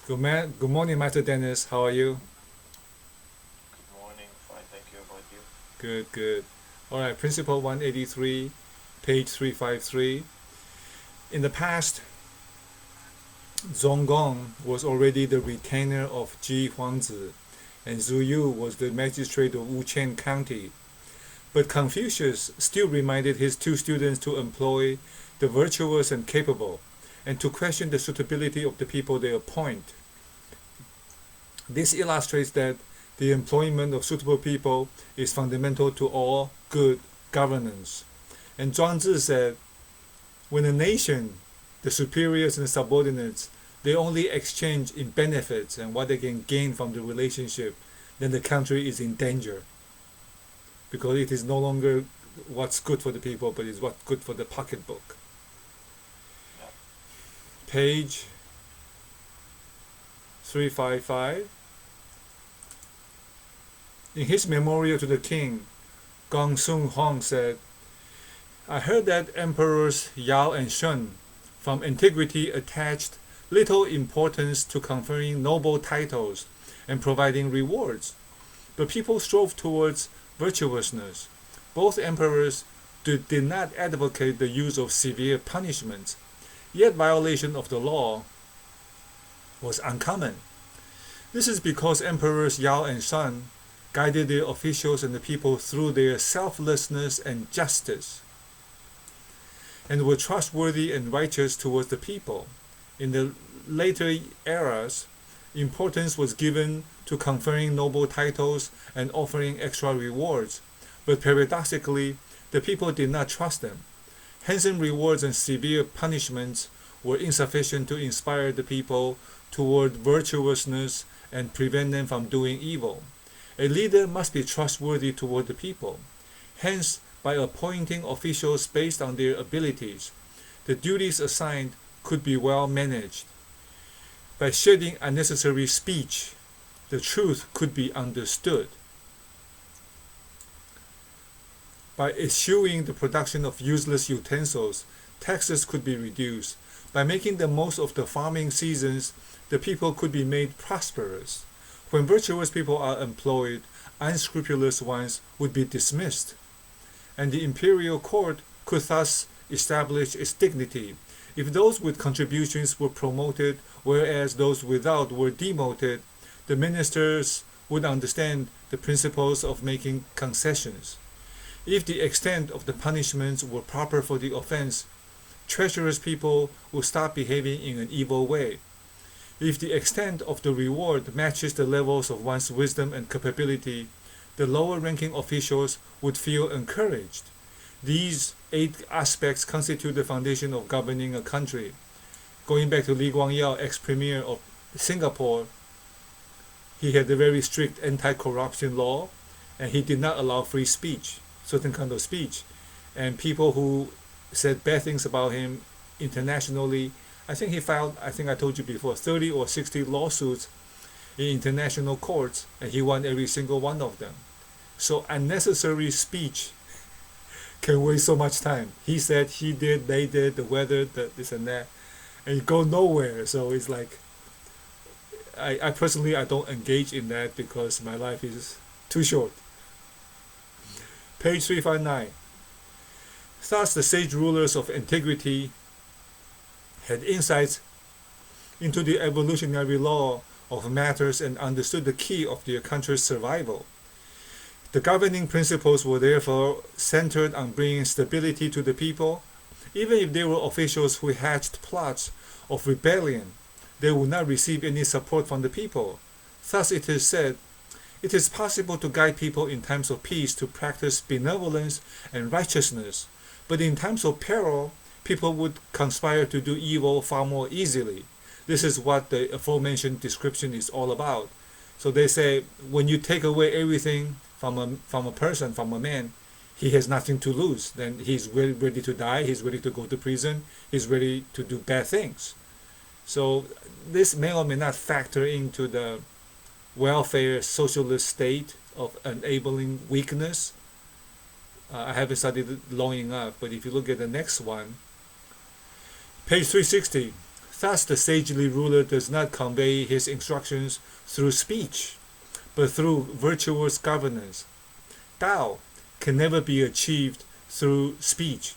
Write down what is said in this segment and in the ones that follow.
Good morning, Master Dennis. How are you? Good morning. Fine, thank you. About you? Good, good. All right, Principle 183, page 353. In the past, Zonggong was already the retainer of Ji Huangzi, and Zhu Yu was the magistrate of Wuqian County. But Confucius still reminded his two students to employ the virtuous and capable, and to question the suitability of the people they appoint. This illustrates that the employment of suitable people is fundamental to all good governance. And Zhuangzi said, when a nation, the superiors and the subordinates, they only exchange in benefits and what they can gain from the relationship, then the country is in danger. Because it is no longer what's good for the people, but it's what's good for the pocketbook. Yeah. Page 355. In his memorial to the king, Gong Sung Hong said, I heard that emperors Yao and Shun, from antiquity, attached little importance to conferring noble titles and providing rewards, but people strove towards virtuousness. Both emperors did not advocate the use of severe punishments, yet violation of the law was uncommon. This is because emperors Yao and Shun guided their officials and the people through their selflessness and justice, and were trustworthy and righteous towards the people. In the later eras, importance was given to conferring noble titles and offering extra rewards, but paradoxically, the people did not trust them. Handsome rewards and severe punishments were insufficient to inspire the people toward virtuousness and prevent them from doing evil. A leader must be trustworthy toward the people. Hence, by appointing officials based on their abilities, the duties assigned could be well managed. By shedding unnecessary speech, the truth could be understood. By eschewing the production of useless utensils, taxes could be reduced. By making the most of the farming seasons, the people could be made prosperous. When virtuous people are employed, unscrupulous ones would be dismissed, and the imperial court could thus establish its dignity. If those with contributions were promoted, whereas those without were demoted, the ministers would understand the principles of making concessions. If the extent of the punishments were proper for the offense, treacherous people would stop behaving in an evil way. If the extent of the reward matches the levels of one's wisdom and capability, the lower-ranking officials would feel encouraged. These 8 aspects constitute the foundation of governing a country. Going back to Lee Kuan Yew, ex-premier of Singapore, he had a very strict anti-corruption law, and he did not allow free speech, certain kind of speech. And people who said bad things about him internationally, I think he filed, I think I told you before, 30 or 60 lawsuits in international courts, and he won every single one of them. So unnecessary speech can waste so much time. He said, he did, they did, the weather, this and that, and you go nowhere. So it's like, I personally, I don't engage in that because my life is too short. Page 359. Thus the sage rulers of antiquity had insights into the evolutionary law of matters and understood the key of their country's survival. The governing principles were therefore centered on bringing stability to the people. Even if they were officials who hatched plots of rebellion, they would not receive any support from the people. Thus it is said, it is possible to guide people in times of peace to practice benevolence and righteousness, but in times of peril, people would conspire to do evil far more easily. This is what the aforementioned description is all about. So they say, when you take away everything from a person, from a man, he has nothing to lose. Then he's ready to die, he's ready to go to prison, he's ready to do bad things. So this may or may not factor into the welfare socialist state of enabling weakness. I haven't studied it long enough, but if you look at the next one, page 360, Thus, the sagely ruler does not convey his instructions through speech, but through virtuous governance. Tao can never be achieved through speech.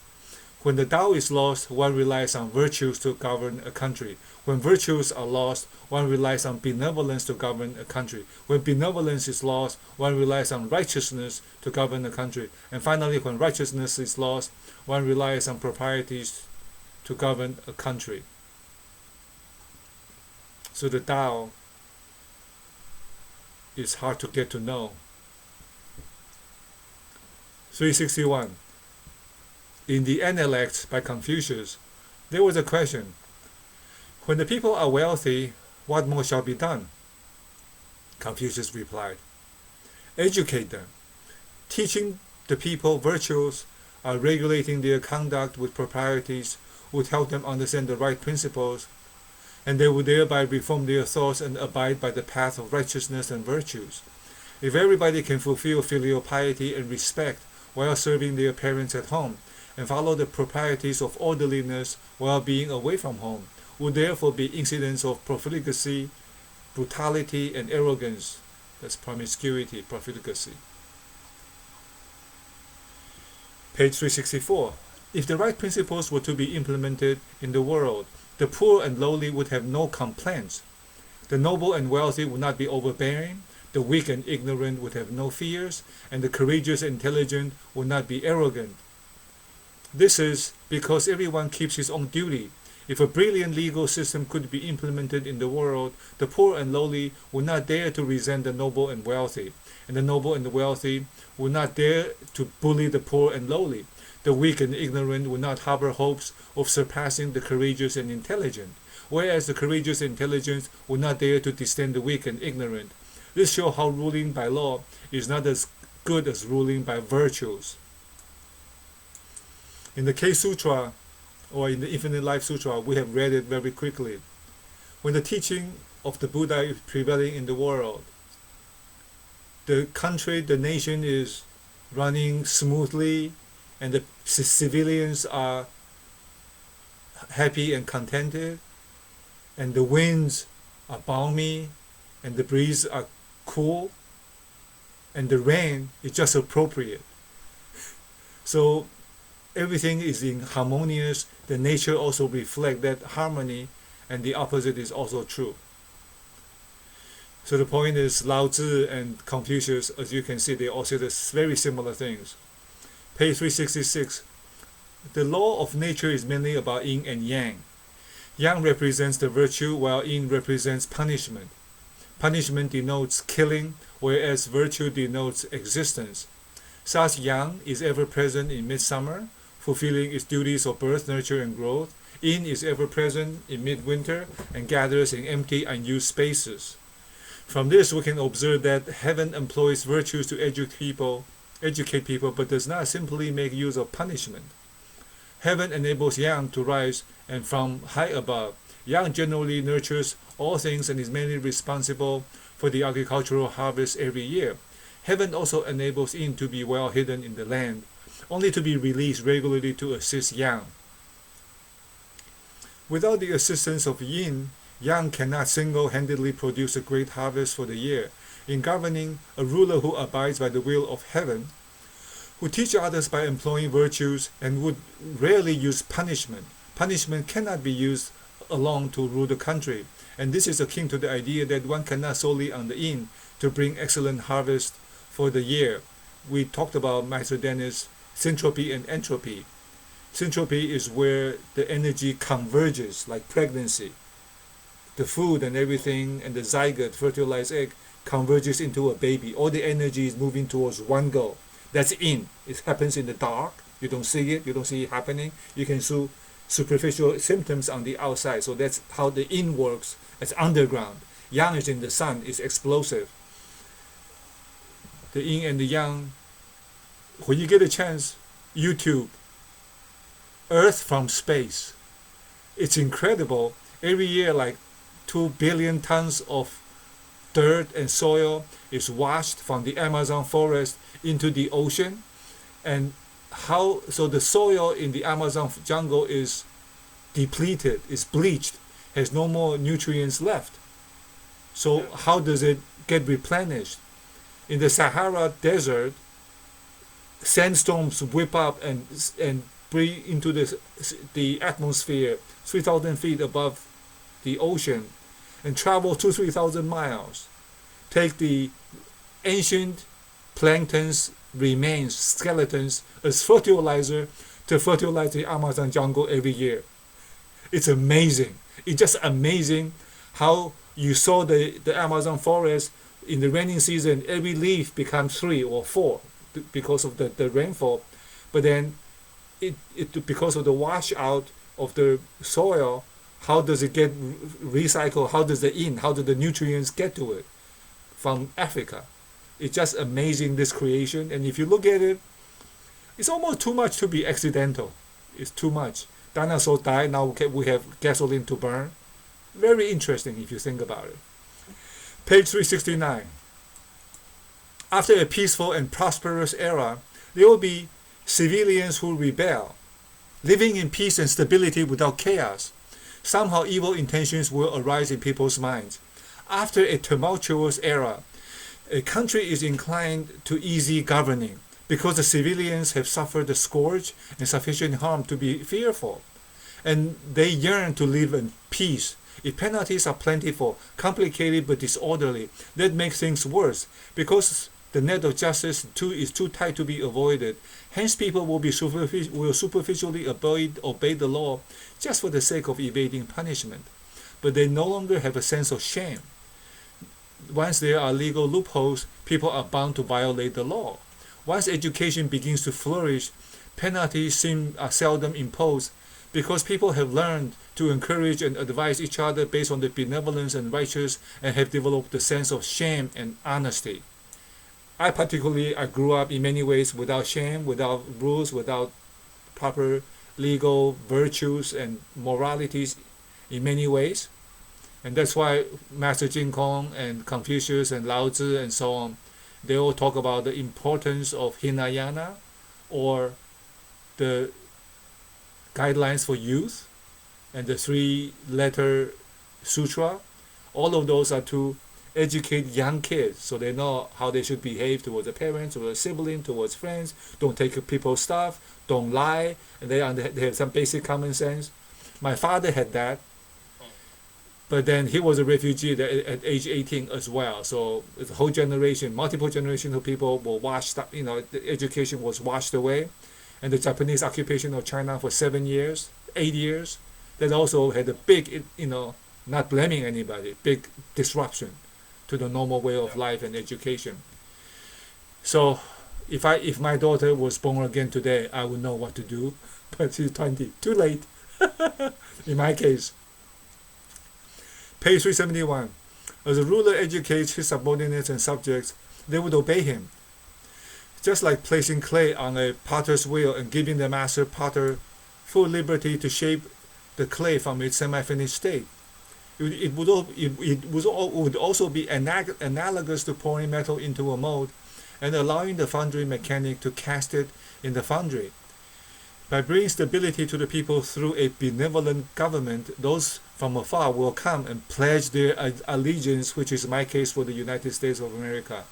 When the Tao is lost, one relies on virtues to govern a country. When virtues are lost, one relies on benevolence to govern a country. When benevolence is lost, one relies on righteousness to govern a country. And finally, when righteousness is lost, one relies on proprieties to govern a country. So the Tao is hard to get to know. 361. In the Analects by Confucius, there was a question: when the people are wealthy, what more shall be done? Confucius replied, educate them. Teaching the people virtues or regulating their conduct with proprieties would help them understand the right principles, and they would thereby reform their thoughts and abide by the path of righteousness and virtues. If everybody can fulfill filial piety and respect while serving their parents at home, and follow the proprieties of orderliness while being away from home, would therefore be incidents of profligacy, brutality, and arrogance. That's promiscuity, profligacy. Page 364. If the right principles were to be implemented in the world, the poor and lowly would have no complaints. The noble and wealthy would not be overbearing, the weak and ignorant would have no fears, and the courageous and intelligent would not be arrogant. This is because everyone keeps his own duty. If a brilliant legal system could be implemented in the world, the poor and lowly would not dare to resent the noble and wealthy, and the noble and the wealthy would not dare to bully the poor and lowly. The weak and ignorant would not harbor hopes of surpassing the courageous and intelligent, whereas the courageous and intelligent would not dare to disdain the weak and ignorant. This shows how ruling by law is not as good as ruling by virtues. In the K-Sutra, or in the Infinite Life Sutra, we have read it very quickly. When the teaching of the Buddha is prevailing in the world, the country, the nation is running smoothly, and the civilians are happy and contented, and the winds are balmy, and the breeze are cool, and the rain is just appropriate. So everything is in harmonious. The nature also reflects that harmony, and the opposite is also true. So the point is, Lao Tzu and Confucius, as you can see, they all say this very similar things. Page 366. The law of nature is mainly about yin and yang. Yang represents the virtue, while yin represents punishment. Punishment denotes killing, whereas virtue denotes existence. Thus, yang is ever present in midsummer, fulfilling its duties of birth, nurture, and growth. Yin is ever present in midwinter and gathers in empty, unused spaces. From this, we can observe that heaven employs virtues to educate people, but does not simply make use of punishment. Heaven enables yang to rise, and from high above, yang generally nurtures all things and is mainly responsible for the agricultural harvest every year. Heaven also enables yin to be well hidden in the land, only to be released regularly to assist yang. Without the assistance of yin, yang cannot single-handedly produce a great harvest for the year. In governing, a ruler who abides by the will of heaven, who teach others by employing virtues, and would rarely use punishment. Punishment cannot be used alone to rule the country, and this is akin to the idea that one cannot solely on the yin to bring excellent harvest for the year. We talked about Master Dennis, syntropy and entropy. Syntropy is where the energy converges, like pregnancy. The food and everything and the zygote, fertilized egg, converges into a baby. All the energy is moving towards one goal. That's yin. It happens in the dark. You don't see it. You don't see it happening. You can see superficial symptoms on the outside. So that's how the yin works. It's underground. Yang is in the sun. It's explosive. The yin and the yang. When you get a chance, YouTube, Earth from space. It's incredible. Every year, like 2 billion tons of dirt and soil is washed from the Amazon forest into the ocean. And so the soil in the Amazon jungle is depleted, is bleached. has no more nutrients left. So how does it get replenished? In the Sahara Desert, sandstorms whip up and breathe into the atmosphere 3,000 feet above the ocean and travel 2,000-3,000 miles. Take the ancient plankton's remains, skeletons, as fertilizer to fertilize the Amazon jungle every year. It's amazing. It's just amazing how you saw the Amazon forest in the rainy season, every leaf becomes 3 or 4 because of the rainfall. But then because of the washout of the soil, how does it get recycled? How do the nutrients get to it from Africa? It's just amazing, this creation. And if you look at it, it's almost too much to be accidental. It's too much. Dinosaurs died, now we have gasoline to burn. Very interesting if you think about it. Page 369. After a peaceful and prosperous era, there will be civilians who rebel, living in peace and stability without chaos. Somehow evil intentions will arise in people's minds. After a tumultuous era, a country is inclined to easy governing because the civilians have suffered the scourge and sufficient harm to be fearful, and they yearn to live in peace. If penalties are plentiful, complicated but disorderly, that makes things worse because the net of justice is too tight to be avoided. Hence, people will superficially obey the law just for the sake of evading punishment. But they no longer have a sense of shame. Once there are legal loopholes, people are bound to violate the law. Once education begins to flourish, penalties are seldom imposed because people have learned to encourage and advise each other based on the benevolence and righteous and have developed the sense of shame and honesty. I grew up in many ways without shame, without rules, without proper legal virtues and moralities in many ways. And that's why Master Jin Kong and Confucius and Lao Tzu and so on, they all talk about the importance of Hinayana, or the guidelines for youth, and the 3-letter sutra. All of those are to educate young kids so they know how they should behave towards their parents, towards siblings, towards friends. Don't take people's stuff, don't lie, and they have some basic common sense. My father had that, but then he was a refugee at age 18 as well. So the whole generation, multiple generations of people were washed up, the education was washed away. And the Japanese occupation of China for 8 years, that also had a big, not blaming anybody, big disruption to the normal way of life and education. So if my daughter was born again today, I would know what to do, but she's 20, too late, in my case. Page 371. As a ruler educates his subordinates and subjects, they would obey him. Just like placing clay on a potter's wheel and giving the master potter full liberty to shape the clay from its semi-finished state. It would also be analogous to pouring metal into a mold and allowing the foundry mechanic to cast it in the foundry. By bringing stability to the people through a benevolent government, those from afar will come and pledge their allegiance, which is my case for the United States of America.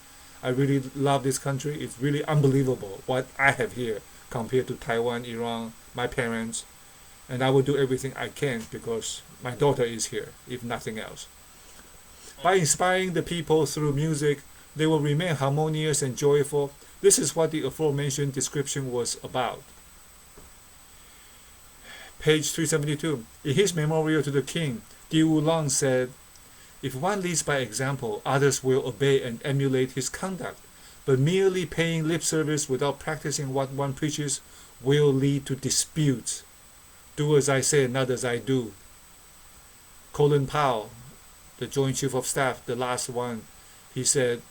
I really love this country. It's really unbelievable what I have here compared to Taiwan, Iran, my parents. And I will do everything I can because my daughter is here, if nothing else. By inspiring the people through music, they will remain harmonious and joyful. This is what the aforementioned description was about. Page 372. In his memorial to the king, Di Wulong said, "If one leads by example, others will obey and emulate his conduct. But merely paying lip service without practicing what one preaches will lead to disputes. Do as I say, not as I do." Colin Powell, the Joint Chief of Staff, the last one, he said,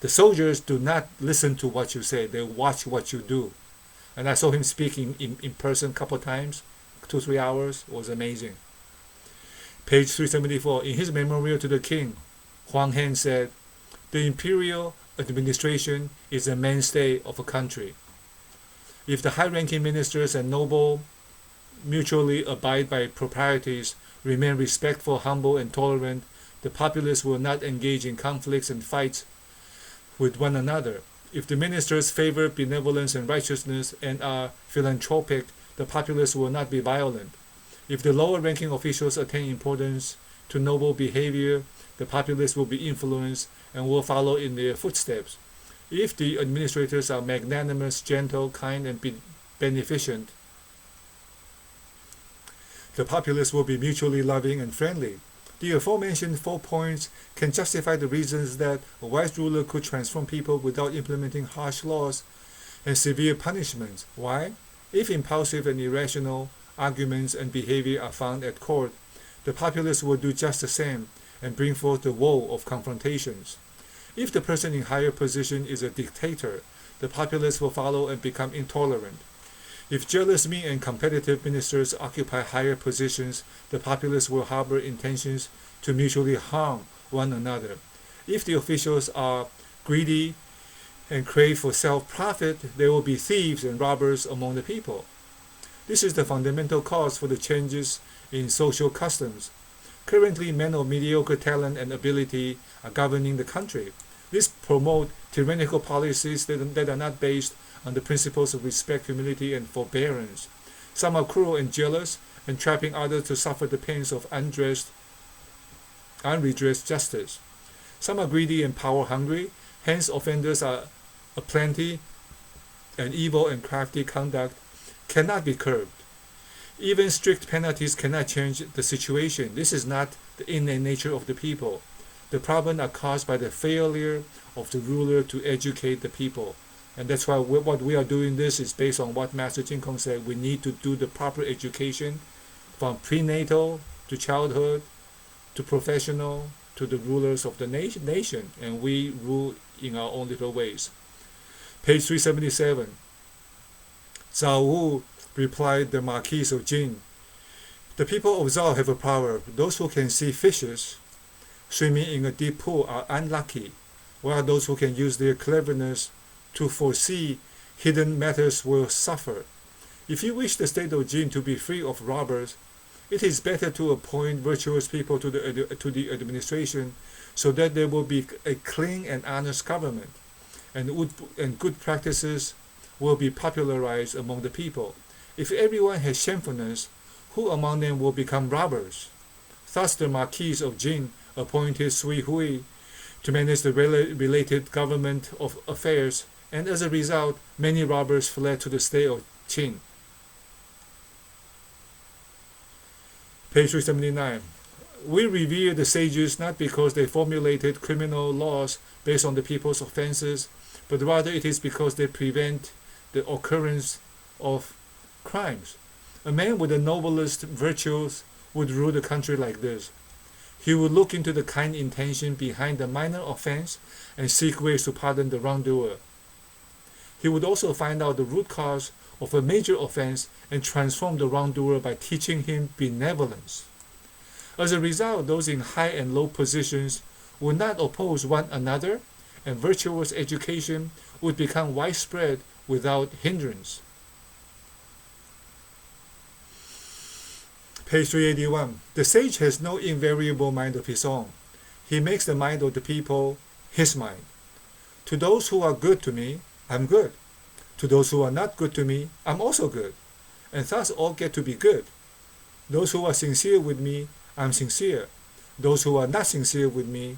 "The soldiers do not listen to what you say, they watch what you do." And I saw him speaking in person a couple of times, 2-3 hours. It was amazing. Page 374. In his memorial to the king, Huang Hen said, "The imperial administration is a mainstay of a country. If the high-ranking ministers and noble mutually abide by proprieties, remain respectful, humble, and tolerant, the populace will not engage in conflicts and fights with one another. If the ministers favor benevolence and righteousness and are philanthropic, the populace will not be violent. If the lower-ranking officials attain importance to noble behavior, the populace will be influenced and will follow in their footsteps. If the administrators are magnanimous, gentle, kind, and beneficent, the populace will be mutually loving and friendly. The aforementioned 4 points can justify the reasons that a wise ruler could transform people without implementing harsh laws and severe punishments. Why? If impulsive and irrational arguments and behavior are found at court, the populace will do just the same and bring forth the woe of confrontations. If the person in higher position is a dictator, the populace will follow and become intolerant. If jealous, mean, and competitive ministers occupy higher positions, the populace will harbor intentions to mutually harm one another. If the officials are greedy and crave for self-profit, there will be thieves and robbers among the people. This is the fundamental cause for the changes in social customs. Currently, men of mediocre talent and ability are governing the country. This promote tyrannical policies that are not based on the principles of respect, humility, and forbearance. Some are cruel and jealous, and trapping others to suffer the pains of unredressed justice. Some are greedy and power-hungry, hence offenders are aplenty, and evil and crafty conduct cannot be curbed. Even strict penalties cannot change the situation. This is not the innate nature of the people. The problems are caused by the failure of the ruler to educate the people. And that's why what we are doing this is based on what Master Jin Kong said. We need to do the proper education from prenatal to childhood to professional to the rulers of the nation. And we rule in our own little ways. Page 377. Zhao Wu replied the Marquis of Jin. The people of Zhao have a proverb. Those who can see fishes swimming in a deep pool are unlucky, while those who can use their cleverness to foresee hidden matters will suffer. If you wish the state of Jin to be free of robbers, it is better to appoint virtuous people to the administration so that there will be a clean and honest government, and good practices will be popularized among the people. If everyone has shamefulness, who among them will become robbers? Thus the Marquis of Jin appointed Sui Hui to manage the related government of affairs, and as a result, many robbers fled to the state of Qin. Page 379. We revere the sages not because they formulated criminal laws based on the people's offenses, but rather it is because they prevent the occurrence of crimes. A man with the noblest virtues would rule the country like this. He would look into the kind intention behind the minor offense and seek ways to pardon the wrongdoer. He would also find out the root cause of a major offense and transform the wrongdoer by teaching him benevolence. As a result, those in high and low positions would not oppose one another, and virtuous education would become widespread without hindrance. Page 381. The sage has no invariable mind of his own. He makes the mind of the people his mind. To those who are good to me, I'm good. To those who are not good to me, I'm also good. And thus all get to be good. Those who are sincere with me, I'm sincere. Those who are not sincere with me,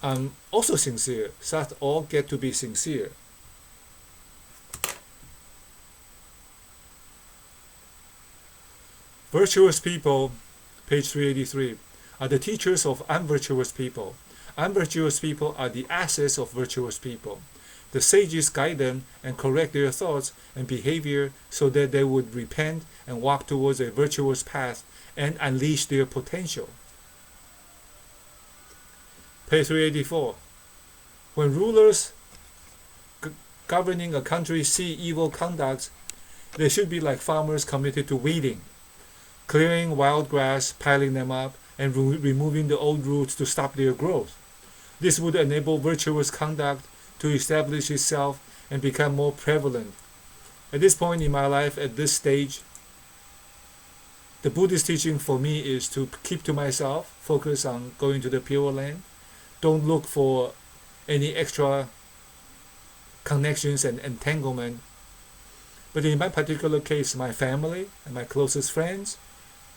I'm also sincere. Thus all get to be sincere. Virtuous people, page 383, are the teachers of unvirtuous people. Unvirtuous people are the assets of virtuous people. The sages guide them and correct their thoughts and behavior so that they would repent and walk towards a virtuous path and unleash their potential. Page 384. When rulers governing a country see evil conduct, they should be like farmers committed to weeding, clearing wild grass, piling them up, and removing the old roots to stop their growth. This would enable virtuous conduct to establish itself and become more prevalent. At this point in my life, at this stage, The Buddhist teaching for me is to keep to myself, focus on going to the Pure Land. Don't look for any extra connections and entanglement. But in my particular case, my family and my closest friends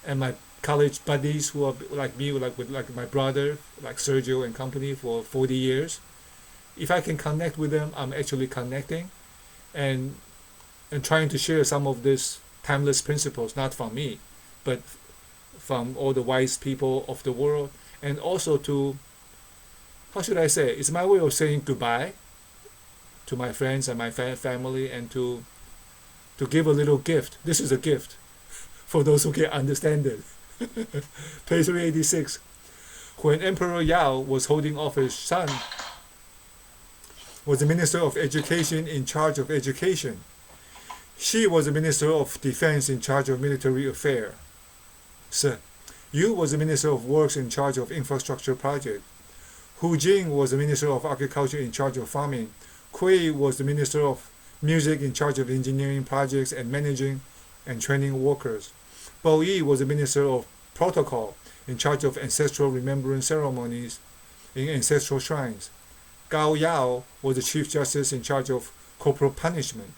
and my college buddies who are like me, like my brother, like Sergio and company for 40 years, if I can connect with them, I'm actually connecting and trying to share some of these timeless principles, not from me, but from all the wise people of the world, and also to, how should I say, it's my way of saying goodbye to my friends and my family, and to give a little gift. This is a gift for those who can understand it. Page 386. When Emperor Yao was holding office, Shan was the Minister of Education in charge of education. She was the Minister of Defense in charge of military affairs. Yu was the Minister of Works in charge of infrastructure project. Hu Jing was the Minister of Agriculture in charge of farming. Kui was the Minister of Music in charge of engineering projects and managing and training workers. Bo Yi was the Minister of Protocol in charge of ancestral remembrance ceremonies in ancestral shrines. Gao Yao was the Chief Justice in charge of corporal punishment.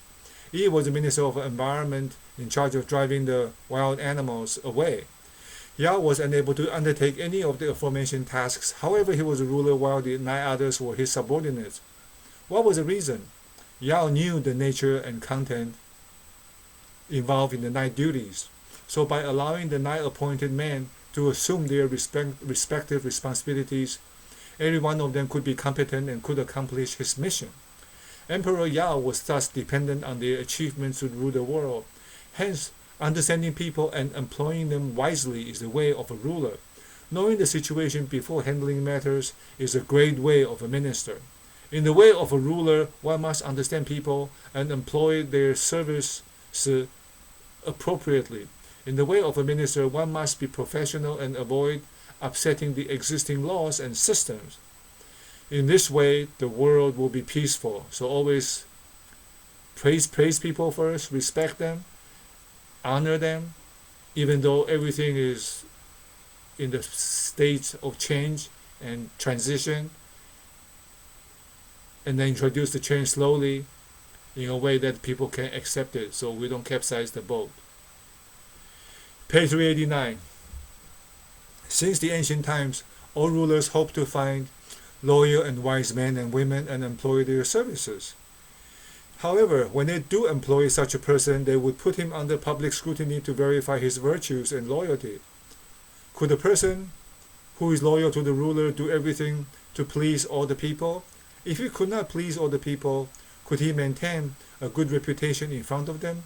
Yi was the Minister of Environment in charge of driving the wild animals away. Yao was unable to undertake any of the aforementioned tasks. However, he was a ruler while the 9 others were his subordinates. What was the reason? Yao knew the nature and content involved in the 9 duties. So by allowing the 9 appointed men to assume their respective responsibilities, every one of them could be competent and could accomplish his mission. Emperor Yao was thus dependent on their achievements to rule the world. Hence, understanding people and employing them wisely is the way of a ruler. Knowing the situation before handling matters is a great way of a minister. In the way of a ruler, one must understand people and employ their service appropriately. In the way of a minister, one must be professional and avoid upsetting the existing laws and systems. In this way, the world will be peaceful. So always praise people first, respect them, honor them, even though everything is in the state of change and transition, and then introduce the change slowly in a way that people can accept it so we don't capsize the boat. Page 389. Since the ancient times, all rulers hoped to find loyal and wise men and women and employ their services. However, when they do employ such a person, they would put him under public scrutiny to verify his virtues and loyalty. Could the person who is loyal to the ruler do everything to please all the people? If he could not please all the people, could he maintain a good reputation in front of them?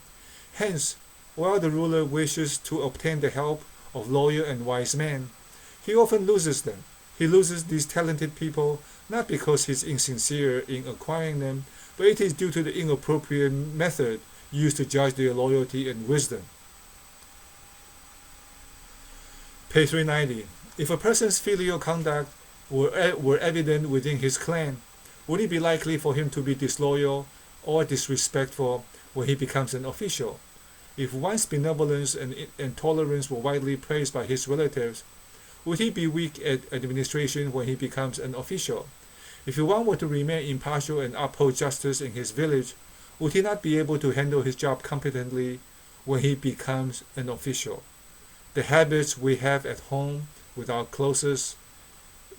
Hence, while the ruler wishes to obtain the help of loyal and wise men, he often loses them. He loses these talented people not because he is insincere in acquiring them, but it is due to the inappropriate method used to judge their loyalty and wisdom. Page 390. If a person's filial conduct were evident within his clan, would it be likely for him to be disloyal or disrespectful when he becomes an official? If one's benevolence and tolerance were widely praised by his relatives, would he be weak at administration when he becomes an official? If one were to remain impartial and uphold justice in his village, would he not be able to handle his job competently when he becomes an official? The habits we have at home with our closest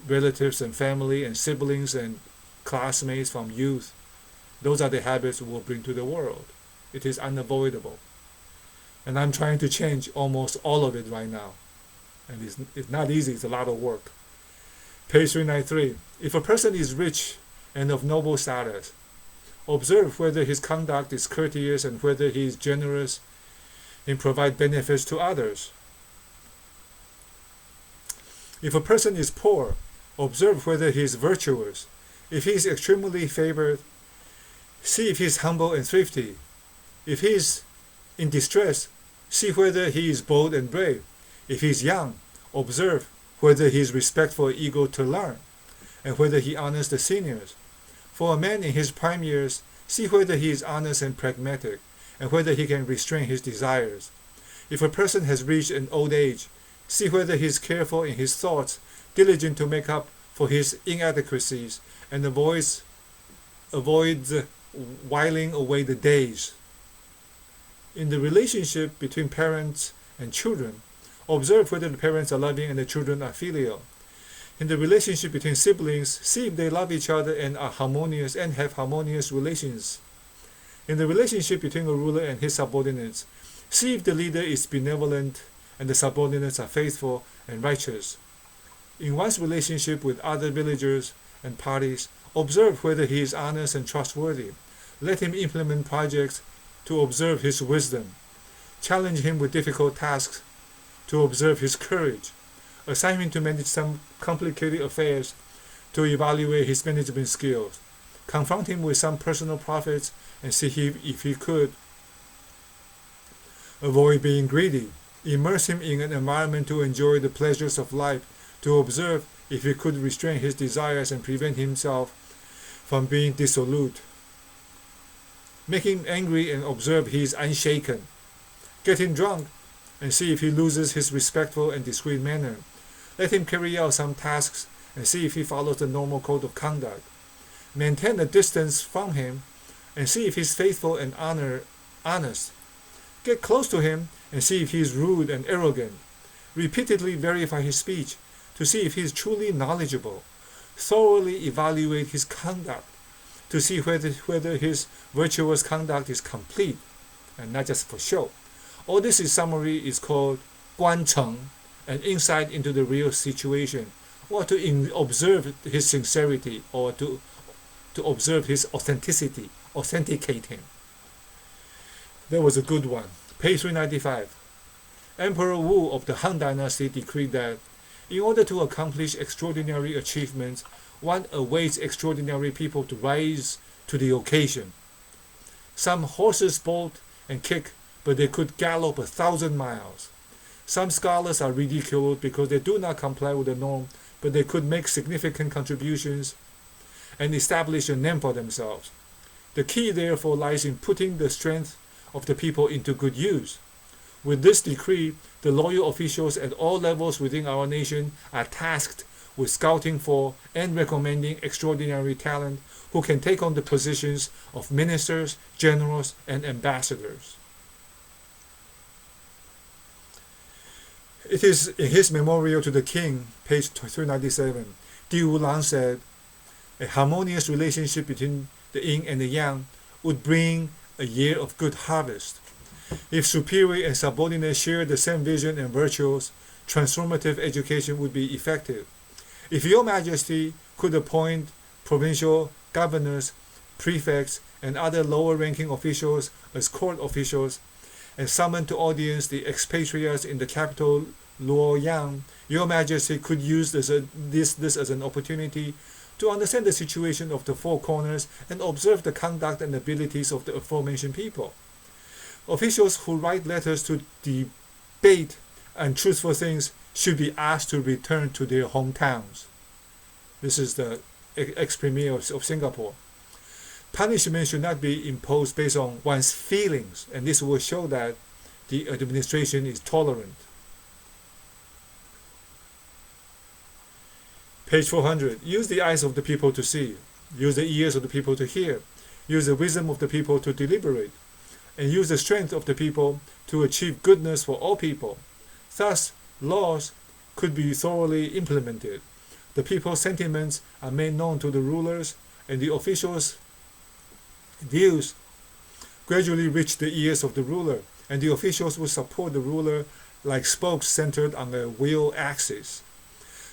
relatives and family and siblings and classmates from youth, those are the habits we will bring to the world. It is unavoidable. And I'm trying to change almost all of it right now. And it's not easy, it's a lot of work. Page 393. If a person is rich and of noble status, observe whether his conduct is courteous and whether he is generous in provide benefits to others. If a person is poor, observe whether he is virtuous. If he is extremely favored, see if he is humble and thrifty. If he is in distress, see whether he is bold and brave. If he is young, observe whether he is respectful and eager to learn, and whether he honors the seniors. For a man in his prime years, see whether he is honest and pragmatic, and whether he can restrain his desires. If a person has reached an old age, see whether he is careful in his thoughts, diligent to make up for his inadequacies, and avoids whiling away the days. In the relationship between parents and children, observe whether the parents are loving and the children are filial. In the relationship between siblings, see if they love each other and are harmonious and have harmonious relations. In the relationship between a ruler and his subordinates, see if the leader is benevolent and the subordinates are faithful and righteous. In one's relationship with other villagers and parties, observe whether he is honest and trustworthy. Let him implement projects to observe his wisdom. Challenge him with difficult tasks to observe his courage. Assign him to manage some complicated affairs to evaluate his management skills. Confront him with some personal profits and see if he could avoid being greedy. Immerse him in an environment to enjoy the pleasures of life, to observe if he could restrain his desires and prevent himself from being dissolute. Make him angry and observe he is unshaken. Get him drunk and see if he loses his respectful and discreet manner. Let him carry out some tasks and see if he follows the normal code of conduct. Maintain a distance from him and see if he is faithful and honest. Get close to him and see if he is rude and arrogant. Repeatedly verify his speech to see if he is truly knowledgeable. Thoroughly evaluate his conduct to see whether his virtuous conduct is complete and not just for show. All this in summary is called 观察, an insight into the real situation, or to observe his sincerity, or to observe his authenticity, authenticate him. That was a good one. Page 395. Emperor Wu of the Han Dynasty decreed that in order to accomplish extraordinary achievements, one awaits extraordinary people to rise to the occasion. Some horses bolt and kick, but they could gallop 1,000 miles. Some scholars are ridiculed because they do not comply with the norm, but they could make significant contributions and establish a name for themselves. The key, therefore, lies in putting the strength of the people into good use. With this decree, the loyal officials at all levels within our nation are tasked with scouting for and recommending extraordinary talent who can take on the positions of ministers, generals, and ambassadors. It is in his memorial to the king, page 397, Di Wulang said, a harmonious relationship between the yin and the yang would bring a year of good harvest. If superior and subordinate share the same vision and virtues, transformative education would be effective. If Your Majesty could appoint provincial governors, prefects, and other lower-ranking officials as court officials, and summon to audience the expatriates in the capital Luoyang, Your Majesty could use this as an opportunity to understand the situation of the Four Corners and observe the conduct and abilities of the aforementioned people. Officials who write letters to debate untruthful things should be asked to return to their hometowns. This is the ex-premier of Singapore. Punishment should not be imposed based on one's feelings, and this will show that the administration is tolerant. Page 400. Use the eyes of the people to see. Use the ears of the people to hear. Use the wisdom of the people to deliberate. And use the strength of the people to achieve goodness for all people. Thus, laws could be thoroughly implemented. The people's sentiments are made known to the rulers, and the officials' views gradually reach the ears of the ruler, and the officials will support the ruler like spokes centered on a wheel axis.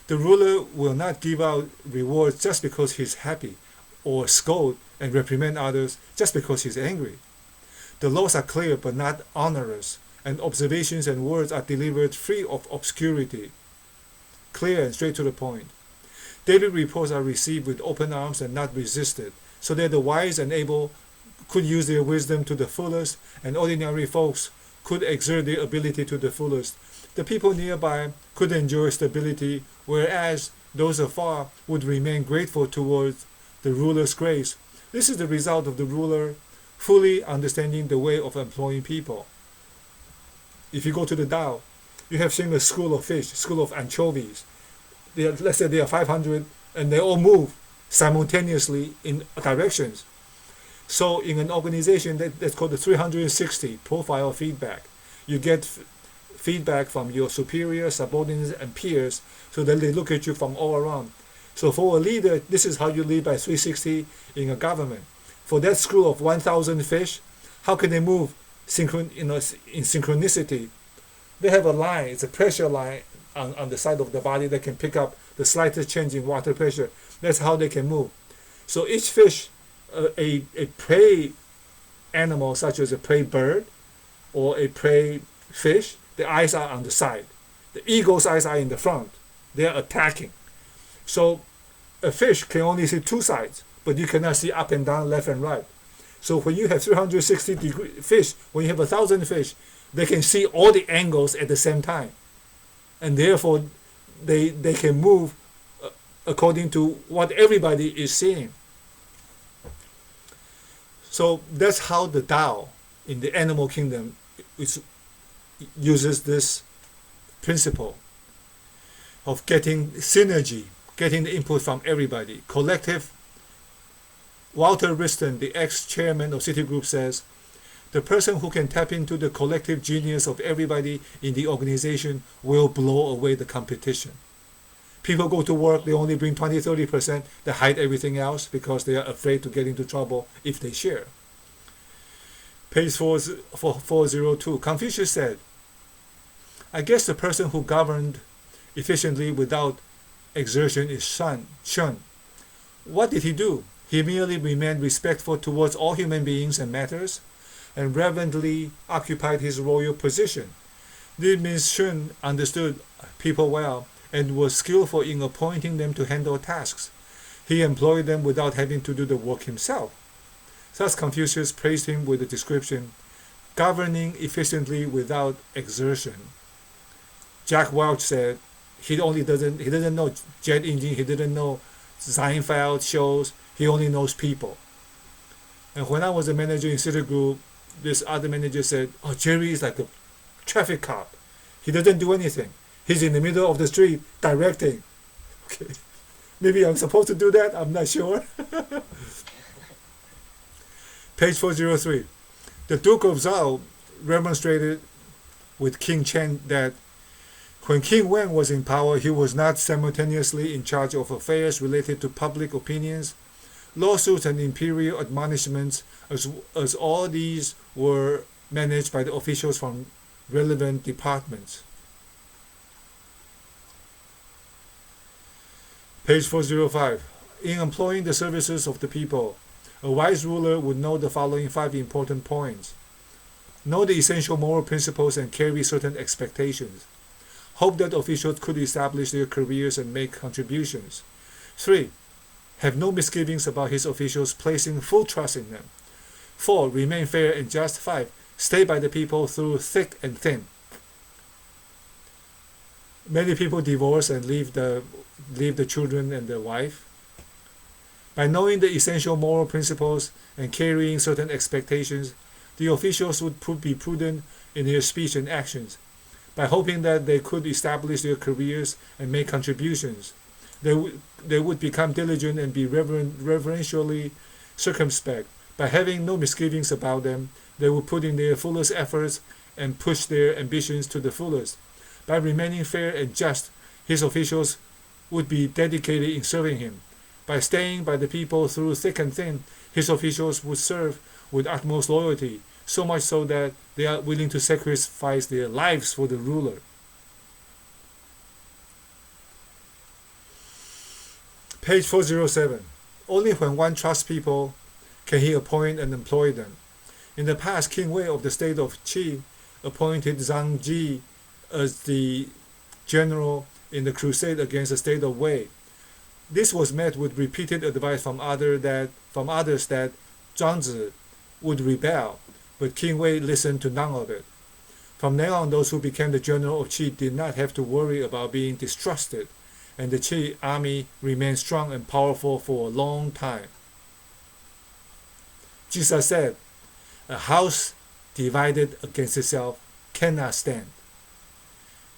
The ruler will not give out rewards just because he's happy, or scold and reprimand others just because he's angry. The laws are clear but not onerous, and observations and words are delivered free of obscurity, clear and straight to the point. Daily reports are received with open arms and not resisted, so that the wise and able could use their wisdom to the fullest, and ordinary folks could exert their ability to the fullest. The people nearby could enjoy stability, whereas those afar would remain grateful towards the ruler's grace. This is the result of the ruler fully understanding the way of employing people. if you go to the Dao, you have seen a school of fish, school of anchovies. Let's say there are 500 and they all move simultaneously in directions. So in an organization that's called the 360 profile feedback, you get feedback from your superiors, subordinates, and peers, so that they look at you from all around. So for a leader, this is how you lead by 360 in a government. For that school of 1,000 fish, how can they move in synchronicity? They have a line, it's a pressure line on the side of the body that can pick up the slightest change in water pressure. That's how they can move. So each fish, a prey animal such as a prey bird or a prey fish, the eyes are on the side. The eagle's eyes are in the front. They are attacking. So a fish can only see two sides, but you cannot see up and down, left and right. So when you have 360-degree fish, when you have 1,000 fish, they can see all the angles at the same time. And therefore, they can move according to what everybody is seeing. So that's how the Tao in the animal kingdom uses this principle of getting synergy, getting the input from everybody. Collective. Walter Wriston, the ex-chairman of Citigroup, says, the person who can tap into the collective genius of everybody in the organization will blow away the competition. People go to work, they only bring 20-30%, they hide everything else because they are afraid to get into trouble if they share. Page 402, Confucius said, I guess the person who governed efficiently without exertion is Shun. What did he do? He merely remained respectful towards all human beings and matters, and reverently occupied his royal position. This means Shun understood people well and was skillful in appointing them to handle tasks. He employed them without having to do the work himself. Thus Confucius praised him with the description, governing efficiently without exertion. Jack Welch said he doesn't know jet engine, he didn't know Seinfeld shows, he only knows people. And when I was a manager in Citigroup, this other manager said, oh, Jerry is like a traffic cop. He doesn't do anything. He's in the middle of the street directing. Okay, maybe I'm supposed to do that, I'm not sure. Page 403. The Duke of Zhao remonstrated with King Chen that when King Wen was in power, he was not simultaneously in charge of affairs related to public opinions, lawsuits and imperial admonishments, as all these were managed by the officials from relevant departments. Page 405. In employing the services of the people, a wise ruler would know the following 5 important points. Know the essential moral principles and carry certain expectations. Hope that officials could establish their careers and make contributions. 3. Have no misgivings about his officials placing full trust in them. 4. Remain fair and just. 5. Stay by the people through thick and thin. Many people divorce and leave the children and the wife. By knowing the essential moral principles and carrying certain expectations, the officials would be prudent in their speech and actions. By hoping that they could establish their careers and make contributions, they would become diligent and be reverentially circumspect. By having no misgivings about them, they would put in their fullest efforts and push their ambitions to the fullest. By remaining fair and just, his officials would be dedicated in serving him. By staying by the people through thick and thin, his officials would serve with utmost loyalty, so much so that they are willing to sacrifice their lives for the ruler. Page 407. Only when one trusts people can he appoint and employ them. In the past, King Wei of the state of Qi appointed Zhang Ji as the general in the crusade against the state of Wei. This was met with repeated advice from others that Zhang would rebel, but King Wei listened to none of it. From now on, those who became the general of Qi did not have to worry about being distrusted, and the Qi army remained strong and powerful for a long time. Jesus said, a house divided against itself cannot stand.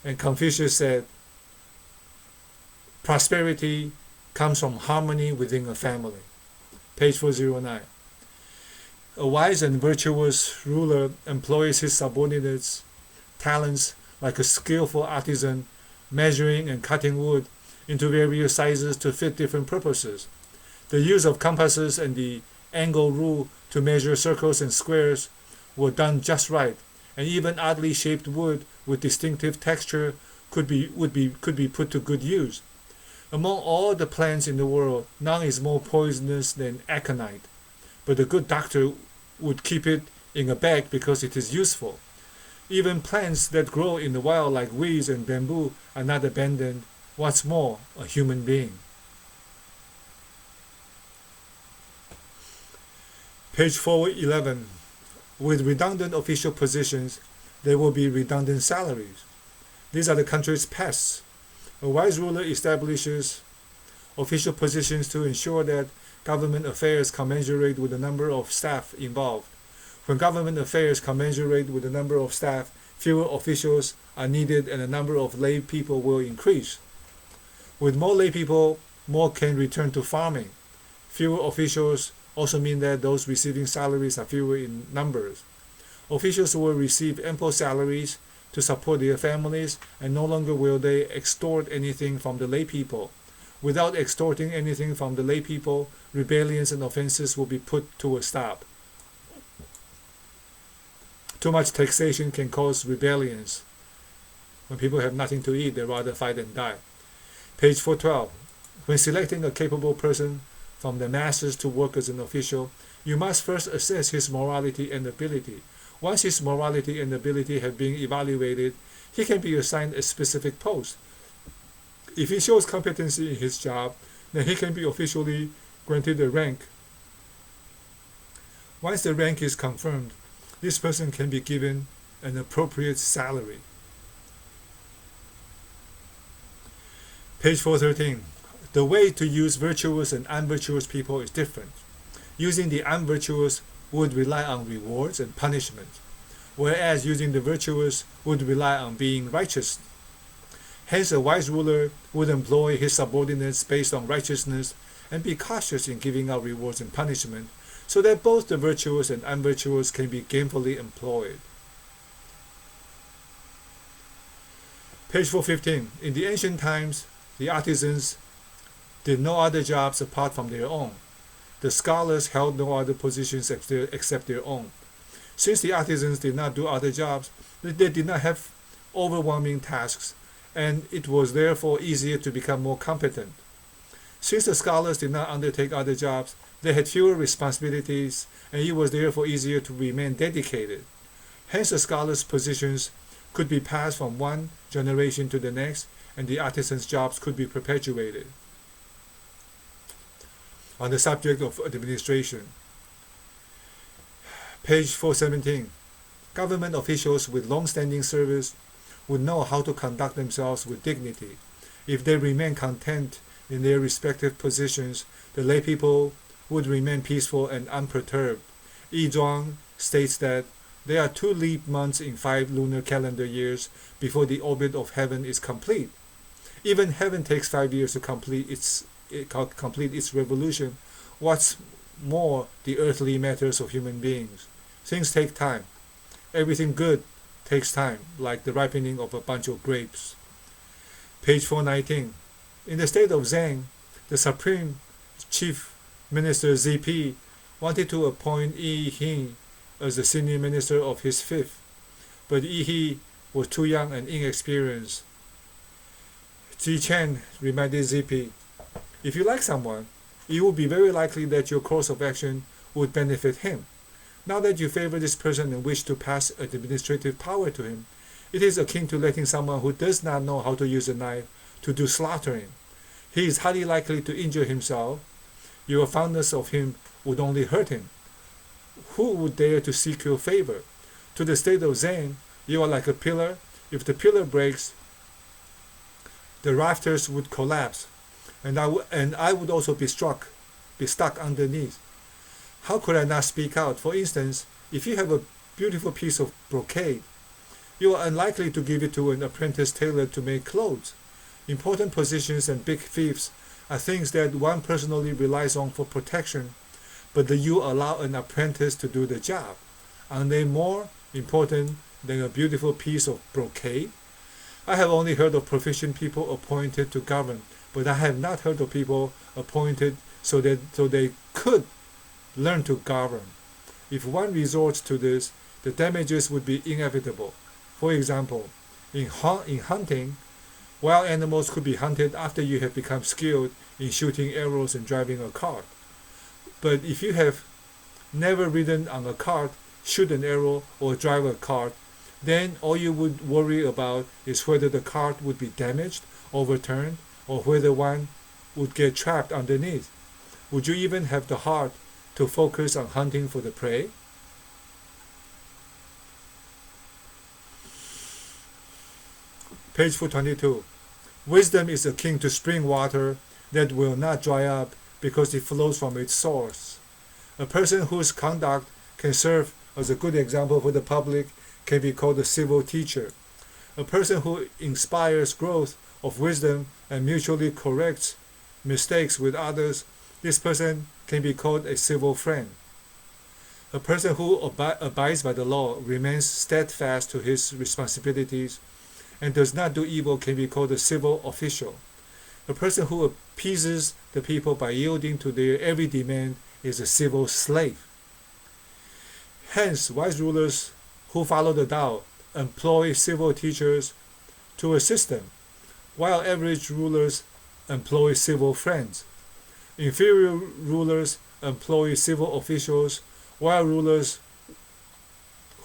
And Confucius said, prosperity comes from harmony within a family. Page 409. A wise and virtuous ruler employs his subordinates' talents like a skillful artisan, measuring and cutting wood into various sizes to fit different purposes. The use of compasses and the angle rule to measure circles and squares were done just right, and even oddly shaped wood with distinctive texture could be put to good use. Among all the plants in the world, none is more poisonous than aconite, but a good doctor would keep it in a bag because it is useful. Even plants that grow in the wild like weeds and bamboo are not abandoned. What's more, a human being. Page 411. With redundant official positions, there will be redundant salaries. These are the country's pests. A wise ruler establishes official positions to ensure that government affairs commensurate with the number of staff involved. When government affairs commensurate with the number of staff, fewer officials are needed and the number of lay people will increase. With more lay people, more can return to farming. Fewer officials also mean that those receiving salaries are fewer in numbers. Officials will receive ample salaries to support their families, and no longer will they extort anything from the lay people. Without extorting anything from the lay people, rebellions and offenses will be put to a stop. Too much taxation can cause rebellions. When people have nothing to eat, they rather fight and die. Page 412. When selecting a capable person from the masses to work as an official, you must first assess his morality and ability. Once his morality and ability have been evaluated, he can be assigned a specific post. If he shows competency in his job, then he can be officially granted a rank. Once the rank is confirmed, this person can be given an appropriate salary. Page 413. The way to use virtuous and unvirtuous people is different. Using the unvirtuous would rely on rewards and punishment, whereas using the virtuous would rely on being righteous. Hence, a wise ruler would employ his subordinates based on righteousness and be cautious in giving out rewards and punishment, so that both the virtuous and unvirtuous can be gainfully employed. Page 415. In the ancient times, the artisans did no other jobs apart from their own. The scholars held no other positions except their own. Since the artisans did not do other jobs, they did not have overwhelming tasks, and it was therefore easier to become more competent. Since the scholars did not undertake other jobs, they had fewer responsibilities, and it was therefore easier to remain dedicated. Hence, the scholars' positions could be passed from one generation to the next, and the artisans' jobs could be perpetuated. On the subject of administration, page 417, government officials with long-standing service would know how to conduct themselves with dignity. If they remain content in their respective positions, the lay people would remain peaceful and unperturbed. Yi Zhuang states that there are 2 leap months in 5 lunar calendar years before the orbit of heaven is complete. Even heaven takes 5 years to complete its revolution. What's more, the earthly matters of human beings. Things take time. Everything good takes time, like the ripening of a bunch of grapes. Page 419. In the state of Zhang, the Supreme Chief Minister ZP wanted to appoint Yi He as the senior minister of his fifth, but Yi He was too young and inexperienced. Ji Chen reminded ZP, if you like someone, it would be very likely that your course of action would benefit him. Now that you favor this person and wish to pass administrative power to him, it is akin to letting someone who does not know how to use a knife to do slaughtering. He is highly likely to injure himself. Your fondness of him would only hurt him. Who would dare to seek your favor? To the state of Zen, you are like a pillar. If the pillar breaks, the rafters would collapse, and I would also be stuck underneath. How could I not speak out? For instance, if you have a beautiful piece of brocade, You are unlikely to give it to an apprentice tailor to make clothes. Important positions and big fiefs are things that one personally relies on for protection, but that you allow an apprentice to do the job. Are they more important than a beautiful piece of brocade? I have only heard of proficient people appointed to govern, but I have not heard of people appointed so they could learn to govern. If one resorts to this, the damages would be inevitable. For example, in hunting, wild animals could be hunted after you have become skilled in shooting arrows and driving a cart. But if you have never ridden on a cart, shoot an arrow, or drive a cart, then all you would worry about is whether the cart would be damaged, overturned, or whether one would get trapped underneath. Would you even have the heart to focus on hunting for the prey? Page 422. Wisdom is akin to spring water that will not dry up because it flows from its source. A person whose conduct can serve as a good example for the public can be called a civil teacher. A person who inspires growth of wisdom and mutually corrects mistakes with others, this person can be called a civil friend. A person who abides by the law, remains steadfast to his responsibilities, and does not do evil can be called a civil official. A person who appeases the people by yielding to their every demand is a civil slave. Hence, wise rulers who follow the Tao employ civil teachers to assist them, while average rulers employ civil friends. Inferior rulers employ civil officials, while rulers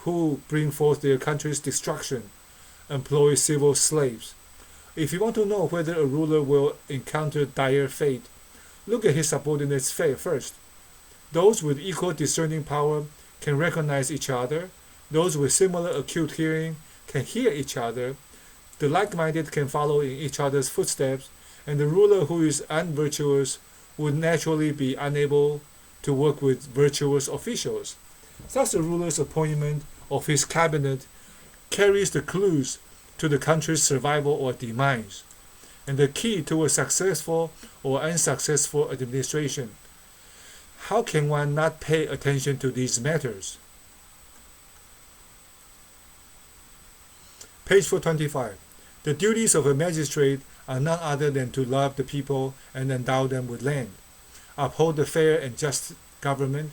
who bring forth their country's destruction employ civil slaves. If you want to know whether a ruler will encounter dire fate, look at his subordinates first. Those with equal discerning power can recognize each other. Those with similar acute hearing can hear each other. The like-minded can follow in each other's footsteps, and the ruler who is unvirtuous would naturally be unable to work with virtuous officials. Thus, the ruler's appointment of his cabinet carries the clues to the country's survival or demise, and the key to a successful or unsuccessful administration. How can one not pay attention to these matters? Page 425. The duties of a magistrate are none other than to love the people and endow them with land, uphold the fair and just government,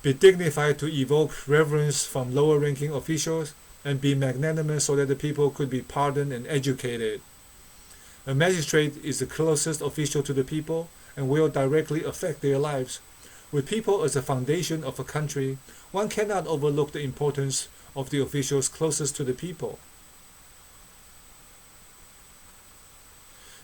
be dignified to evoke reverence from lower-ranking officials, and be magnanimous so that the people could be pardoned and educated. A magistrate is the closest official to the people and will directly affect their lives. With people as the foundation of a country, one cannot overlook the importance of the officials closest to the people.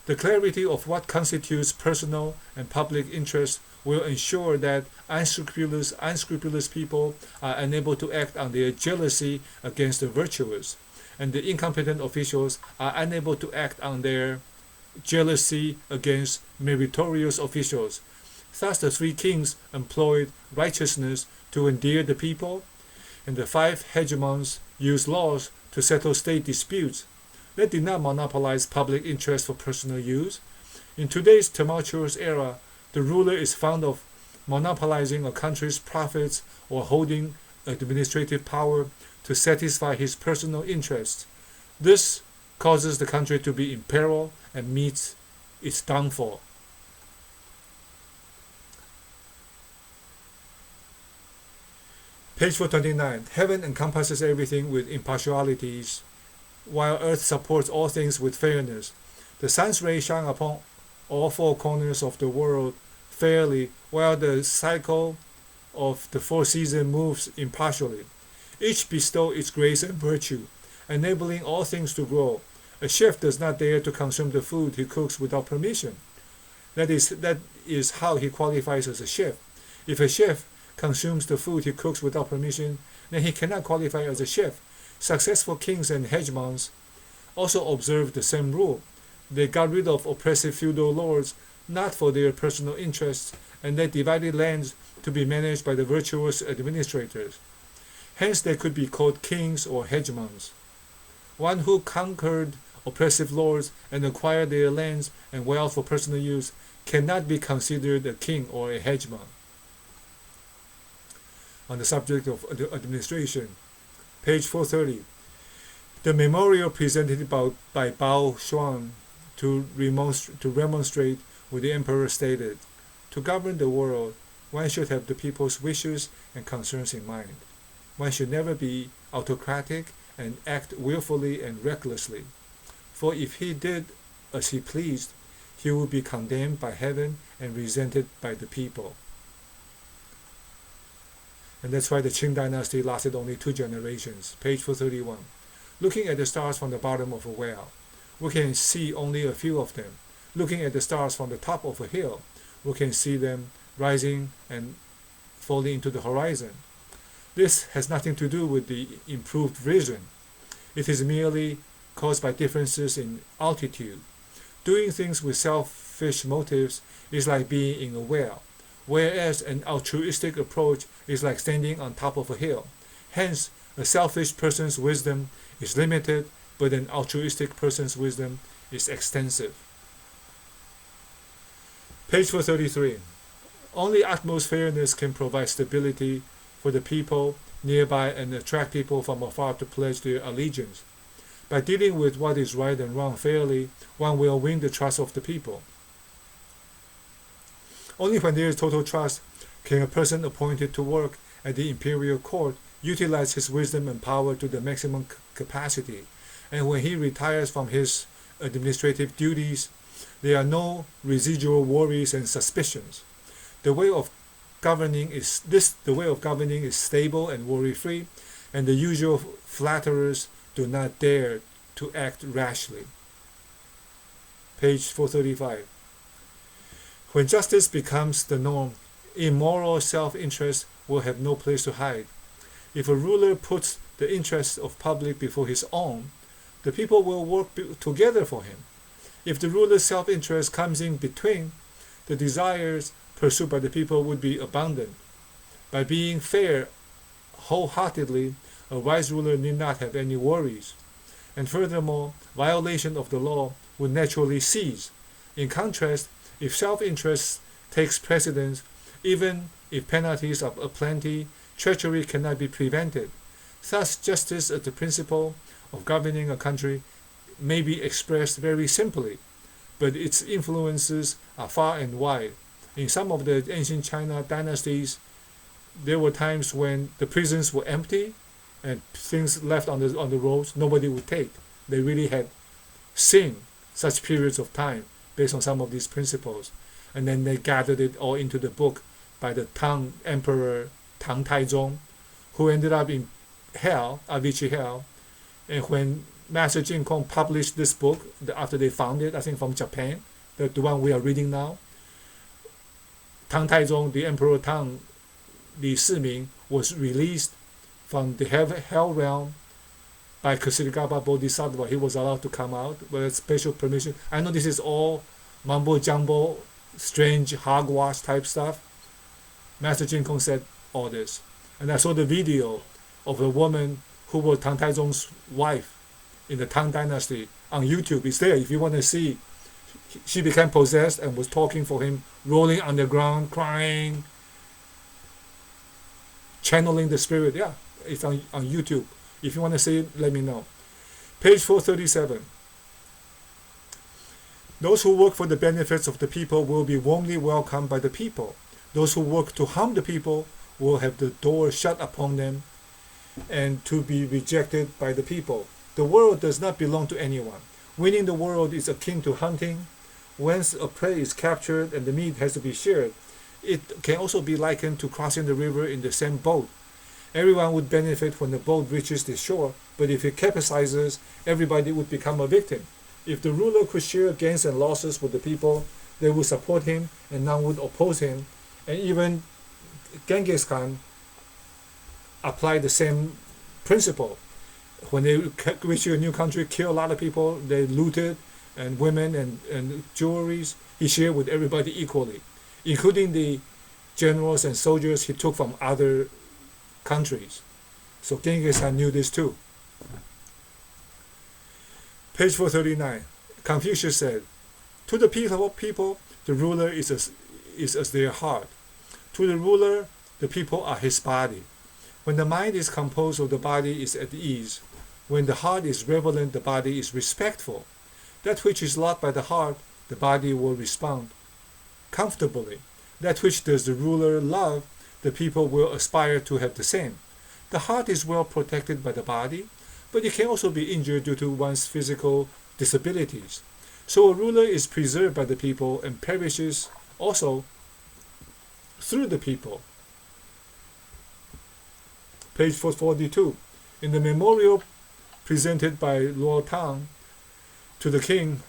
The clarity of what constitutes personal and public interest will ensure that unscrupulous people are unable to act on their jealousy against the virtuous, and the incompetent officials are unable to act on their jealousy against meritorious officials. Thus the three kings employed righteousness to endear the people, and the five hegemons used laws to settle state disputes. They did not monopolize public interest for personal use. In today's tumultuous era, the ruler is fond of monopolizing a country's profits or holding administrative power to satisfy his personal interests. This causes the country to be in peril and meets its downfall. Page 429. Heaven encompasses everything with impartialities, while earth supports all things with fairness. The sun's rays shine upon all four corners of the world fairly, while the cycle of the four seasons moves impartially. Each bestows its grace and virtue, enabling all things to grow. A chef does not dare to consume the food he cooks without permission. That is how he qualifies as a chef. If a chef consumes the food he cooks without permission, then he cannot qualify as a chef. Successful kings and hegemons also observed the same rule. They got rid of oppressive feudal lords not for their personal interests, and they divided lands to be managed by the virtuous administrators. Hence they could be called kings or hegemons. One who conquered oppressive lords and acquired their lands and wealth for personal use cannot be considered a king or a hegemon. On the subject of administration, page 430, the memorial presented by Bao Xuan to remonstrate with the emperor stated, "To govern the world, one should have the people's wishes and concerns in mind. One should never be autocratic and act willfully and recklessly. For if he did as he pleased, he would be condemned by heaven and resented by the people." And that's why the Qing dynasty lasted only 2 generations. Page 431. Looking at the stars from the bottom of a well, we can see only a few of them. Looking at the stars from the top of a hill, we can see them rising and falling into the horizon. This has nothing to do with the improved vision. It is merely caused by differences in altitude. Doing things with selfish motives is like being in a well, whereas an altruistic approach is like standing on top of a hill. Hence, a selfish person's wisdom is limited, but an altruistic person's wisdom is extensive. Page 433. Only utmost fairness can provide stability for the people nearby and attract people from afar to pledge their allegiance. By dealing with what is right and wrong fairly, one will win the trust of the people. Only when there is total trust can a person appointed to work at the imperial court utilize his wisdom and power to the maximum capacity, and when he retires from his administrative duties, there are no residual worries and suspicions. The way of governing is stable and worry-free, and the usual flatterers do not dare to act rashly. Page 435. When justice becomes the norm, immoral self-interest will have no place to hide. If a ruler puts the interests of public before his own, the people will work together for him. If the ruler's self-interest comes in between, the desires pursued by the people would be abandoned. By being fair wholeheartedly, a wise ruler need not have any worries. And furthermore, violation of the law would naturally cease. In contrast, if self-interest takes precedence, even if penalties are aplenty, treachery cannot be prevented. Thus, justice as the principle of governing a country may be expressed very simply, but its influences are far and wide. In some of the ancient China dynasties, there were times when the prisons were empty and things left on the roads nobody would take. They really had seen such periods of time based on some of these principles. And then they gathered it all into the book by the Tang Emperor Tang Taizong, who ended up in hell, Avicii hell. And when Master Jin Kong published this book, after they found it, I think from Japan, the one we are reading now, Tang Taizong, the Emperor Tang, Li Siming, was released from the hell realm by Kshitigarbha Bodhisattva. He was allowed to come out with special permission. I know this is all mumbo-jumbo, strange hogwash type stuff. Master Jin Kong said all this. And I saw the video of a woman who was Tang Taizong's wife in the Tang Dynasty on YouTube. It's there if you want to see. She became possessed and was talking for him, rolling on the ground, crying, channeling the spirit. Yeah, it's on YouTube. If you want to see it, let me know. Page 437. Those who work for the benefits of the people will be warmly welcomed by the people. Those who work to harm the people will have the door shut upon them and to be rejected by the people. The world does not belong to anyone. Winning the world is akin to hunting. Once a prey is captured and the meat has to be shared, it can also be likened to crossing the river in the same boat. Everyone would benefit when the boat reaches the shore, but if it capsizes, everybody would become a victim. If the ruler could share gains and losses with the people, they would support him and none would oppose him. And even Genghis Khan applied the same principle. When they reached a new country, killed a lot of people, they looted, and women and jewelries, he shared with everybody equally, including the generals and soldiers he took from other countries. So Genghis Khan knew this too. Page 439. Confucius said, to the people, the ruler is as their heart. To the ruler, the people are his body. When the mind is composed of the body is at ease. When the heart is reverent, the body is respectful. That which is loved by the heart, the body will respond comfortably. That which does the ruler love, the people will aspire to have the same. The heart is well protected by the body, but it can also be injured due to one's physical disabilities. So a ruler is preserved by the people and perishes also through the people. Page 442. In the memorial presented by Luo Tang to the king,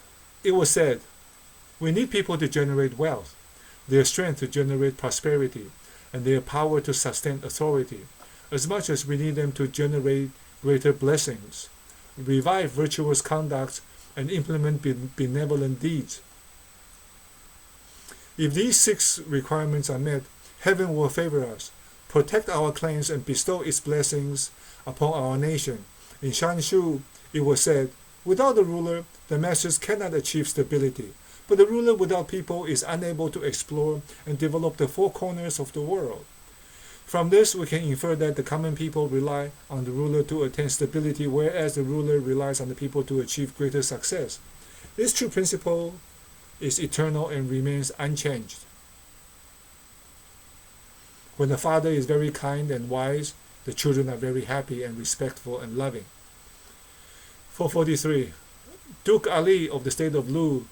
it was said, we need people to generate wealth, their strength to generate prosperity, and their power to sustain authority, as much as we need them to generate greater blessings, revive virtuous conduct, and implement benevolent deeds. If these 6 requirements are met, heaven will favor us, protect our claims, and bestow its blessings upon our nation. In Shanshu, it was said, without the ruler, the masses cannot achieve stability, but the ruler without people is unable to explore and develop the 4 corners of the world. From this, we can infer that the common people rely on the ruler to attain stability, whereas the ruler relies on the people to achieve greater success. This true principle is eternal and remains unchanged. When the father is very kind and wise, the children are very happy and respectful and loving. 443. Duke Ali of the state of Lu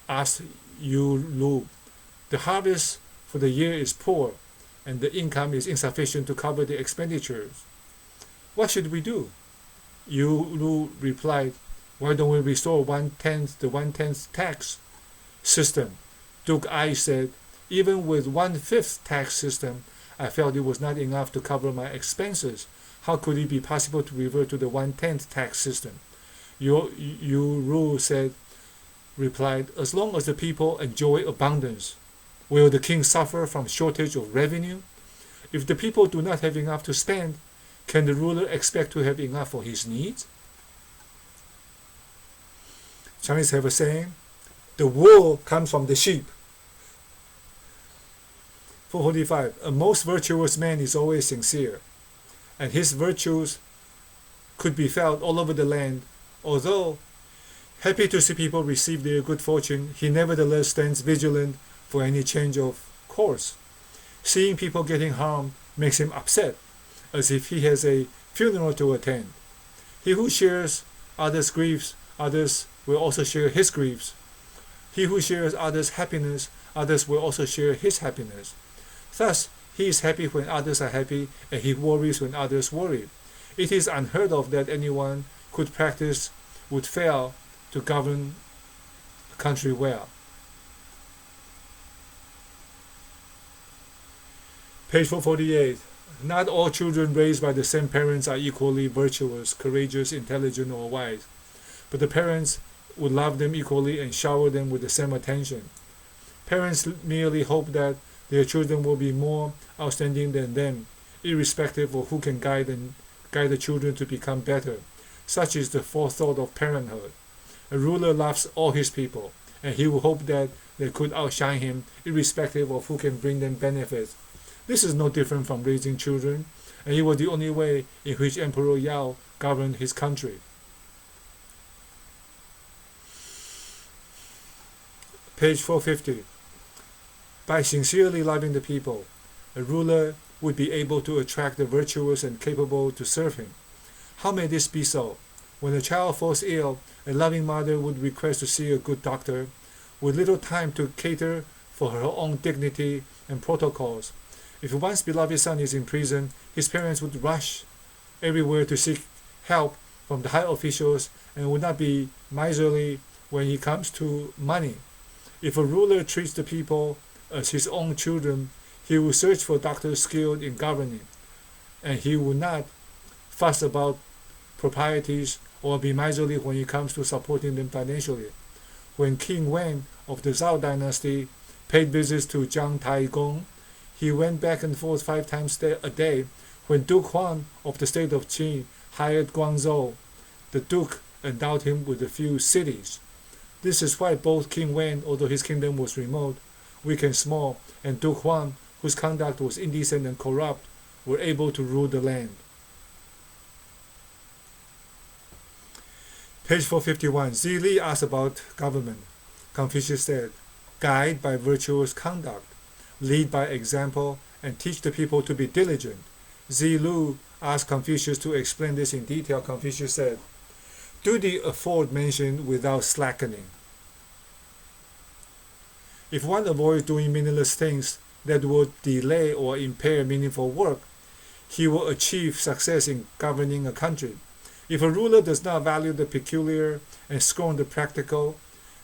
asked Yu Lu, the harvest for the year is poor, and the income is insufficient to cover the expenditures. What should we do? Yu Lu replied, why don't we restore the 1/10 tax system? Duke Ai said, even with 1/5 tax system, I felt it was not enough to cover my expenses. How could it be possible to revert to the 1/10 tax system? Yu Lu replied, as long as the people enjoy abundance, will the king suffer from shortage of revenue? If the people do not have enough to spend, can the ruler expect to have enough for his needs? Chinese have a saying, the wool comes from the sheep. 445. A most virtuous man is always sincere, and his virtues could be felt all over the land. Although happy to see people receive their good fortune, he nevertheless stands vigilant for any change of course. Seeing people getting harmed makes him upset, as if he has a funeral to attend. He who shares others' griefs, others will also share his griefs. He who shares others' happiness, others will also share his happiness. Thus, he is happy when others are happy, and he worries when others worry. It is unheard of that anyone would fail to govern a country well. Page 448. Not all children raised by the same parents are equally virtuous, courageous, intelligent, or wise, but the parents would love them equally and shower them with the same attention. Parents merely hope that their children will be more outstanding than them, irrespective of who can guide the children to become better. Such is the forethought of parenthood. A ruler loves all his people, and he will hope that they could outshine him, irrespective of who can bring them benefits. This is no different from raising children, and it was the only way in which Emperor Yao governed his country. Page 450. By sincerely loving the people, a ruler would be able to attract the virtuous and capable to serve him. How may this be so? When a child falls ill, a loving mother would request to see a good doctor, with little time to cater for her own dignity and protocols. If one's beloved son is in prison, his parents would rush everywhere to seek help from the high officials and would not be miserly when it comes to money. If a ruler treats the people as his own children, he will search for doctors skilled in governing, and he will not fuss about proprieties or be miserly when it comes to supporting them financially. When King Wen of the Zhao dynasty paid visits to Jiang Taigong, he went back and forth 5 times a day. When Duke Huan of the state of Qin hired Guangzhou The duke endowed him with a few cities. This is why both King Wen, although his kingdom was remote, weak and small, and Duke Huan, whose conduct was indecent and corrupt, were able to rule the land. Page 451. Zili asked about government. Confucius said, guide by virtuous conduct, lead by example, and teach the people to be diligent. Zilu asked Confucius to explain this in detail. Confucius said, do the aforementioned without slackening. If one avoids doing meaningless things that would delay or impair meaningful work, he will achieve success in governing a country. If a ruler does not value the peculiar and scorn the practical,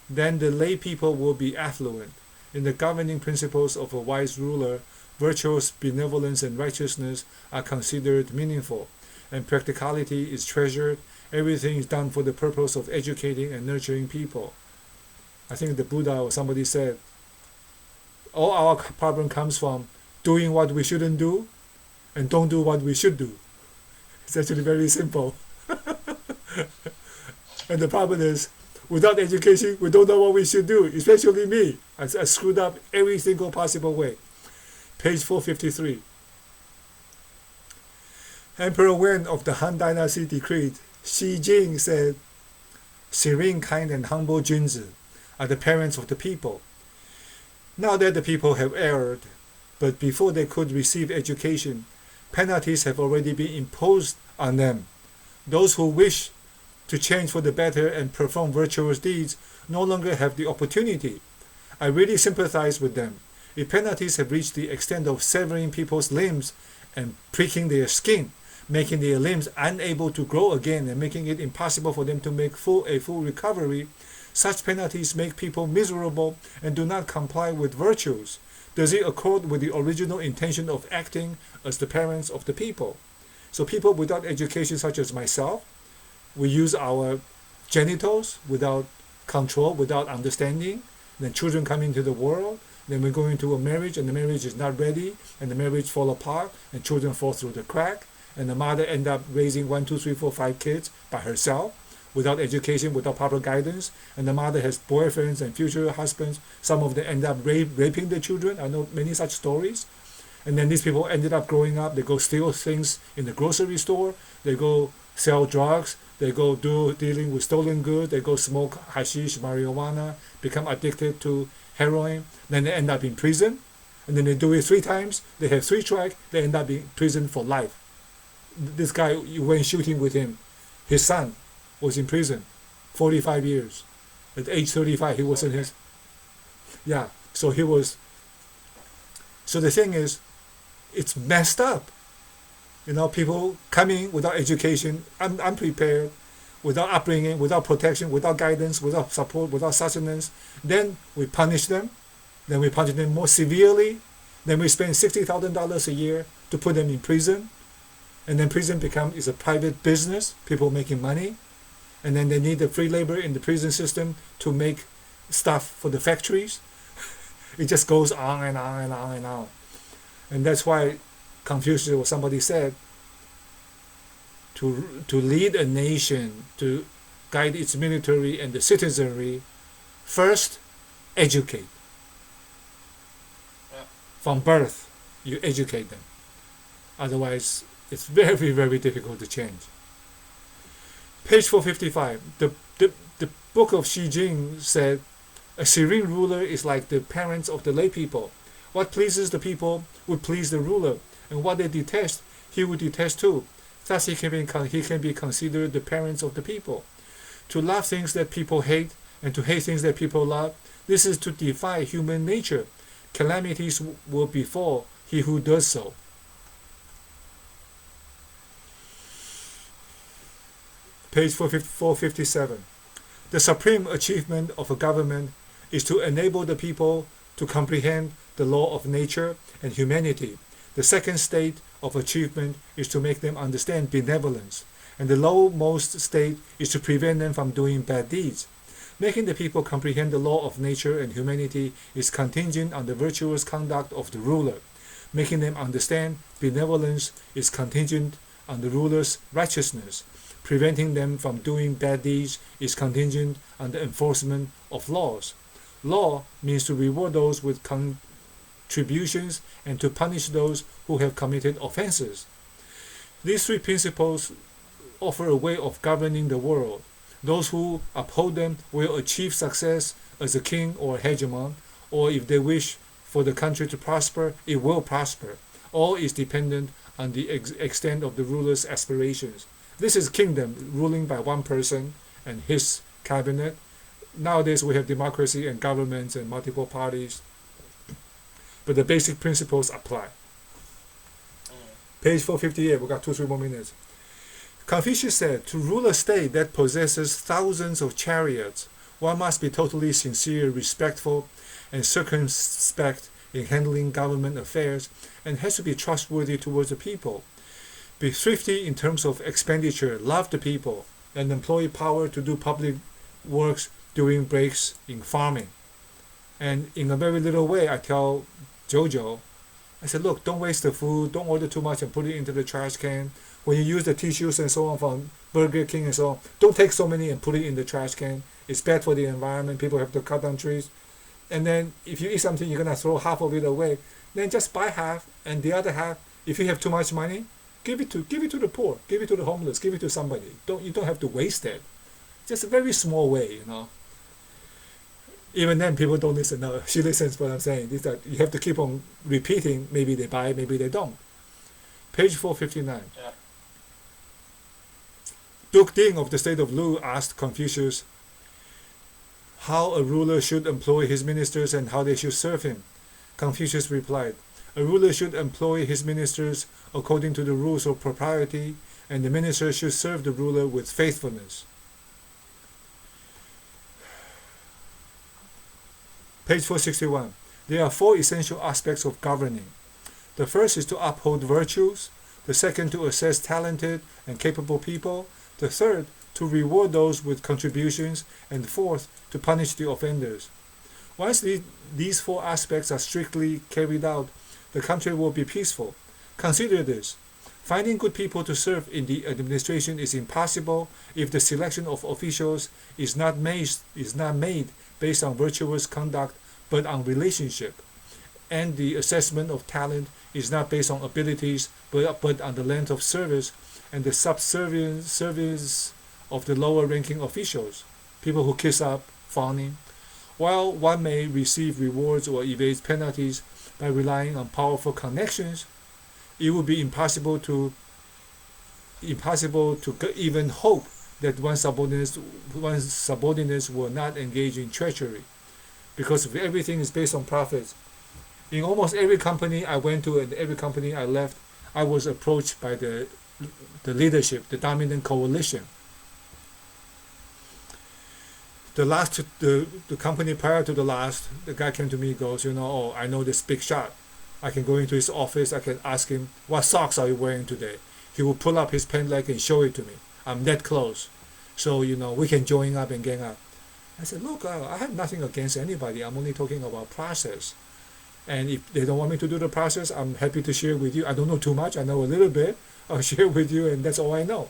then the lay people will be affluent. In the governing principles of a wise ruler, virtuous benevolence and righteousness are considered meaningful, and practicality is treasured. Everything is done for the purpose of educating and nurturing people. I think the Buddha or somebody said, all our problem comes from doing what we shouldn't do and don't do what we should do. It's actually very simple. And the problem is, without education, we don't know what we should do, especially me. I screwed up every single possible way. Page 453. Emperor Wen of the Han Dynasty decreed, Xi Jing said, serene, kind, and humble Junzi are the parents of the people. Now that the people have erred, but before they could receive education, penalties have already been imposed on them. Those who wish to change for the better and perform virtuous deeds no longer have the opportunity. I really sympathize with them. If penalties have reached the extent of severing people's limbs and pricking their skin, making their limbs unable to grow again and making it impossible for them to make a full recovery, such penalties make people miserable and do not comply with virtues. Does it accord with the original intention of acting as the parents of the people? So people without education, such as myself, we use our genitals without control, without understanding. Then children come into the world. Then we go into a marriage, and the marriage is not ready, and the marriage fall apart, and children fall through the crack, and the mother end up raising 1, 2, 3, 4, 5 kids by herself, without education, without proper guidance, and the mother has boyfriends and future husbands. Some of them end up raping the children. I know many such stories. And then these people ended up growing up. They go steal things in the grocery store. They go sell drugs. They go dealing with stolen goods. They go smoke hashish, marijuana, become addicted to heroin. Then they end up in prison. And then they do it 3 times. They have 3 strikes. They end up in prison for life. This guy, you went shooting with him. His son was in prison 45 years. At age 35, he was in his... Yeah, so he was... So the thing is, it's messed up. You know, people coming without education, unprepared, without upbringing, without protection, without guidance, without support, without sustenance. Then we punish them. Then we punish them more severely. Then we spend $60,000 a year to put them in prison. And then prison is a private business, people making money. And then they need the free labor in the prison system to make stuff for the factories. It just goes on and on and on and on. And that's why Confucius or somebody said, to lead a nation, to guide its military and the citizenry, first educate. Yeah. From birth, you educate them. Otherwise, it's very, very difficult to change. Page 455. The book of Xi Jing said, a serene ruler is like the parents of the lay people. What pleases the people would please the ruler, and what they detest, he would detest too. Thus he can be considered the parents of the people. To love things that people hate, and to hate things that people love, this is to defy human nature. Calamities will befall he who does so. Page 457. The supreme achievement of a government is to enable the people to comprehend the law of nature and humanity. The second state of achievement is to make them understand benevolence, and the lowmost state is to prevent them from doing bad deeds. Making the people comprehend the law of nature and humanity is contingent on the virtuous conduct of the ruler. Making them understand benevolence is contingent on the ruler's righteousness. Preventing them from doing bad deeds is contingent on the enforcement of laws. Law means to reward those with contributions and to punish those who have committed offenses. These three principles offer a way of governing the world. Those who uphold them will achieve success as a king or hegemon, or if they wish for the country to prosper, it will prosper. All is dependent on the extent of the ruler's aspirations. This is kingdom ruling by one person and his cabinet. Nowadays we have democracy and governments and multiple parties, but the basic principles apply. Page 458, we got 2-3 more minutes. Confucius said, to rule a state that possesses thousands of chariots, one must be totally sincere, respectful, and circumspect in handling government affairs, and has to be trustworthy towards the people. Be thrifty in terms of expenditure, love the people, and employ power to do public works during breaks in farming. And in a very little way, I tell Jojo, I said, look, don't waste the food, don't order too much and put it into the trash can. When you use the tissues and so on from Burger King and so on, don't take so many and put it in the trash can. It's bad for the environment. People have to cut down trees. And then if you eat something, you're going to throw half of it away. Then just buy half, and the other half, if you have too much money, give it to the poor, give it to the homeless, give it to somebody. You don't have to waste it. Just a very small way, you know. Even then, people don't listen. No, she listens what I'm saying. Is that you have to keep on repeating. Maybe they buy, maybe they don't. Page 459. Yeah. Duke Ding of the state of Lu asked Confucius how a ruler should employ his ministers and how they should serve him. Confucius replied, a ruler should employ his ministers according to the rules of propriety, and the minister should serve the ruler with faithfulness. Page 461. There are 4 essential aspects of governing. The first is to uphold virtues, the second to assess talented and capable people, the third to reward those with contributions, and the fourth to punish the offenders. Once these 4 aspects are strictly carried out, the country will be peaceful. Consider this. Finding good people to serve in the administration is impossible if the selection of officials is not made based on virtuous conduct but on relationship, and the assessment of talent is not based on abilities but on the length of service and the subservient service of the lower ranking officials, people who kiss up, fawning. While one may receive rewards or evade penalties by relying on powerful connections, it would be impossible to even hope that one's subordinates will not engage in treachery, because everything is based on profits. In almost every company I went to and every company I left, I was approached by the leadership, the dominant coalition. The company prior to the last, the guy came to me and goes, oh, I know this big shot. I can go into his office, I can ask him, what socks are you wearing today? He will pull up his pant leg and show it to me. I'm that close. So, we can join up and gang up. I said, look, I have nothing against anybody. I'm only talking about process. And if they don't want me to do the process, I'm happy to share with you. I don't know too much. I know a little bit. I'll share with you, and that's all I know.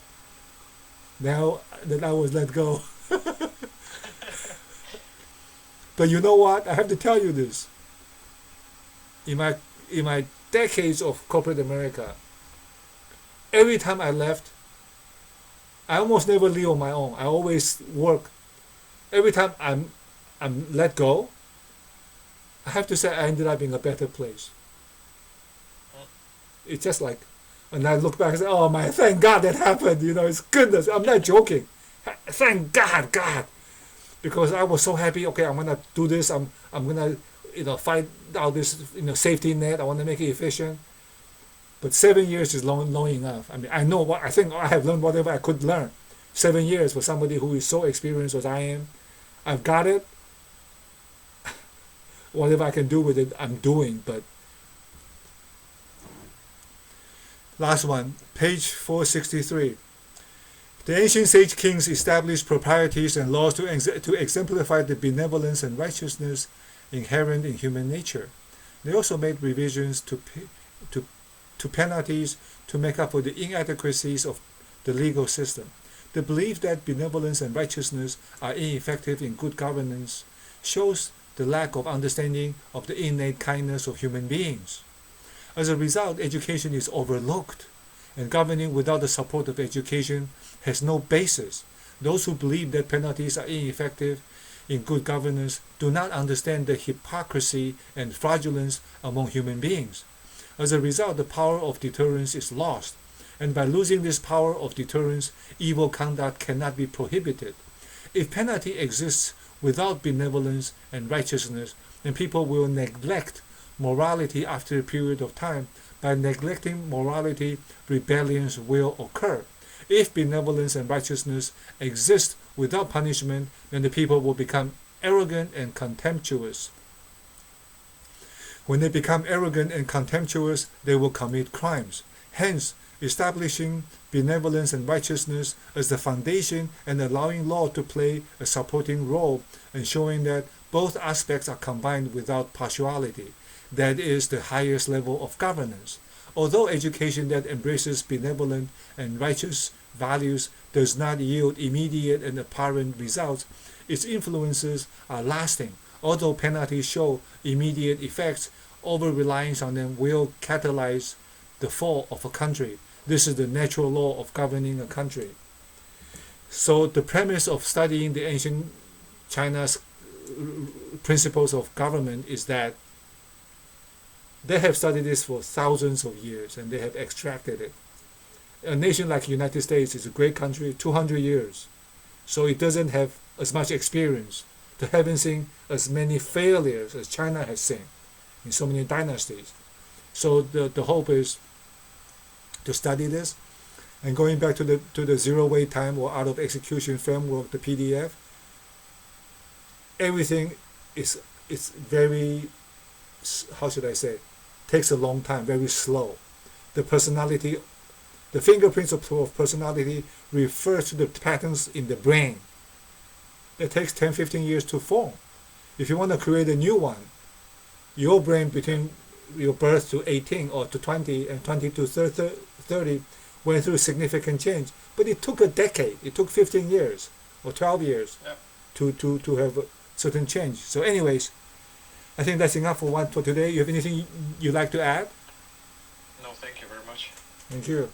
Now that I was let go. But you know what? I have to tell you this. In my decades of corporate America, every time I left, I almost never leave on my own. I always work. Every time I'm let go, I have to say I ended up in a better place. It's just like, and I look back and say, oh my, thank God that happened. It's goodness. I'm not joking. Thank God. Because I was so happy. Okay, I'm gonna do this. I'm gonna fight out this safety net. I want to make it efficient. But 7 years is long enough. I mean, I think I have learned whatever I could learn. 7 years for somebody who is so experienced as I am. I've got it. Whatever I can do with it, I'm doing. But last one, page 463. The ancient sage kings established proprieties and laws to exemplify the benevolence and righteousness inherent in human nature. They also made revisions to penalties to make up for the inadequacies of the legal system. The belief that benevolence and righteousness are ineffective in good governance shows the lack of understanding of the innate kindness of human beings. As a result, education is overlooked, and governing without the support of education has no basis. Those who believe that penalties are ineffective in good governance do not understand the hypocrisy and fraudulence among human beings. As a result, the power of deterrence is lost, and by losing this power of deterrence, evil conduct cannot be prohibited. If penalty exists without benevolence and righteousness, then people will neglect morality after a period of time. By neglecting morality, rebellions will occur. If benevolence and righteousness exist without punishment, then the people will become arrogant and contemptuous. When they become arrogant and contemptuous, they will commit crimes. Hence, establishing benevolence and righteousness as the foundation and allowing law to play a supporting role and showing that both aspects are combined without partiality. That is the highest level of governance. Although education that embraces benevolent and righteous values does not yield immediate and apparent results, its influences are lasting. Although penalties show immediate effects, over-reliance on them will catalyze the fall of a country. This is the natural law of governing a country. So the premise of studying the ancient China's principles of government is that they have studied this for thousands of years and they have extracted it. A nation like the United States is a great country, 200 years. So it doesn't have as much experience. They haven't seen as many failures as China has seen in so many dynasties. So the hope is to study this. And going back to the zero wait time or out of execution framework, the PDF, everything is very, how should I say, takes a long time, very slow. The personality, the fingerprints of personality refers to the patterns in the brain. It takes 10-15 years to form. If you want to create a new one, your brain between your birth to 18 or to 20 and 20 to 30 went through significant change. But it took a decade. It took 15 years or 12 years to have a certain change. So anyways, I think that's enough for today. You have anything you'd like to add? No, thank you very much. Thank you.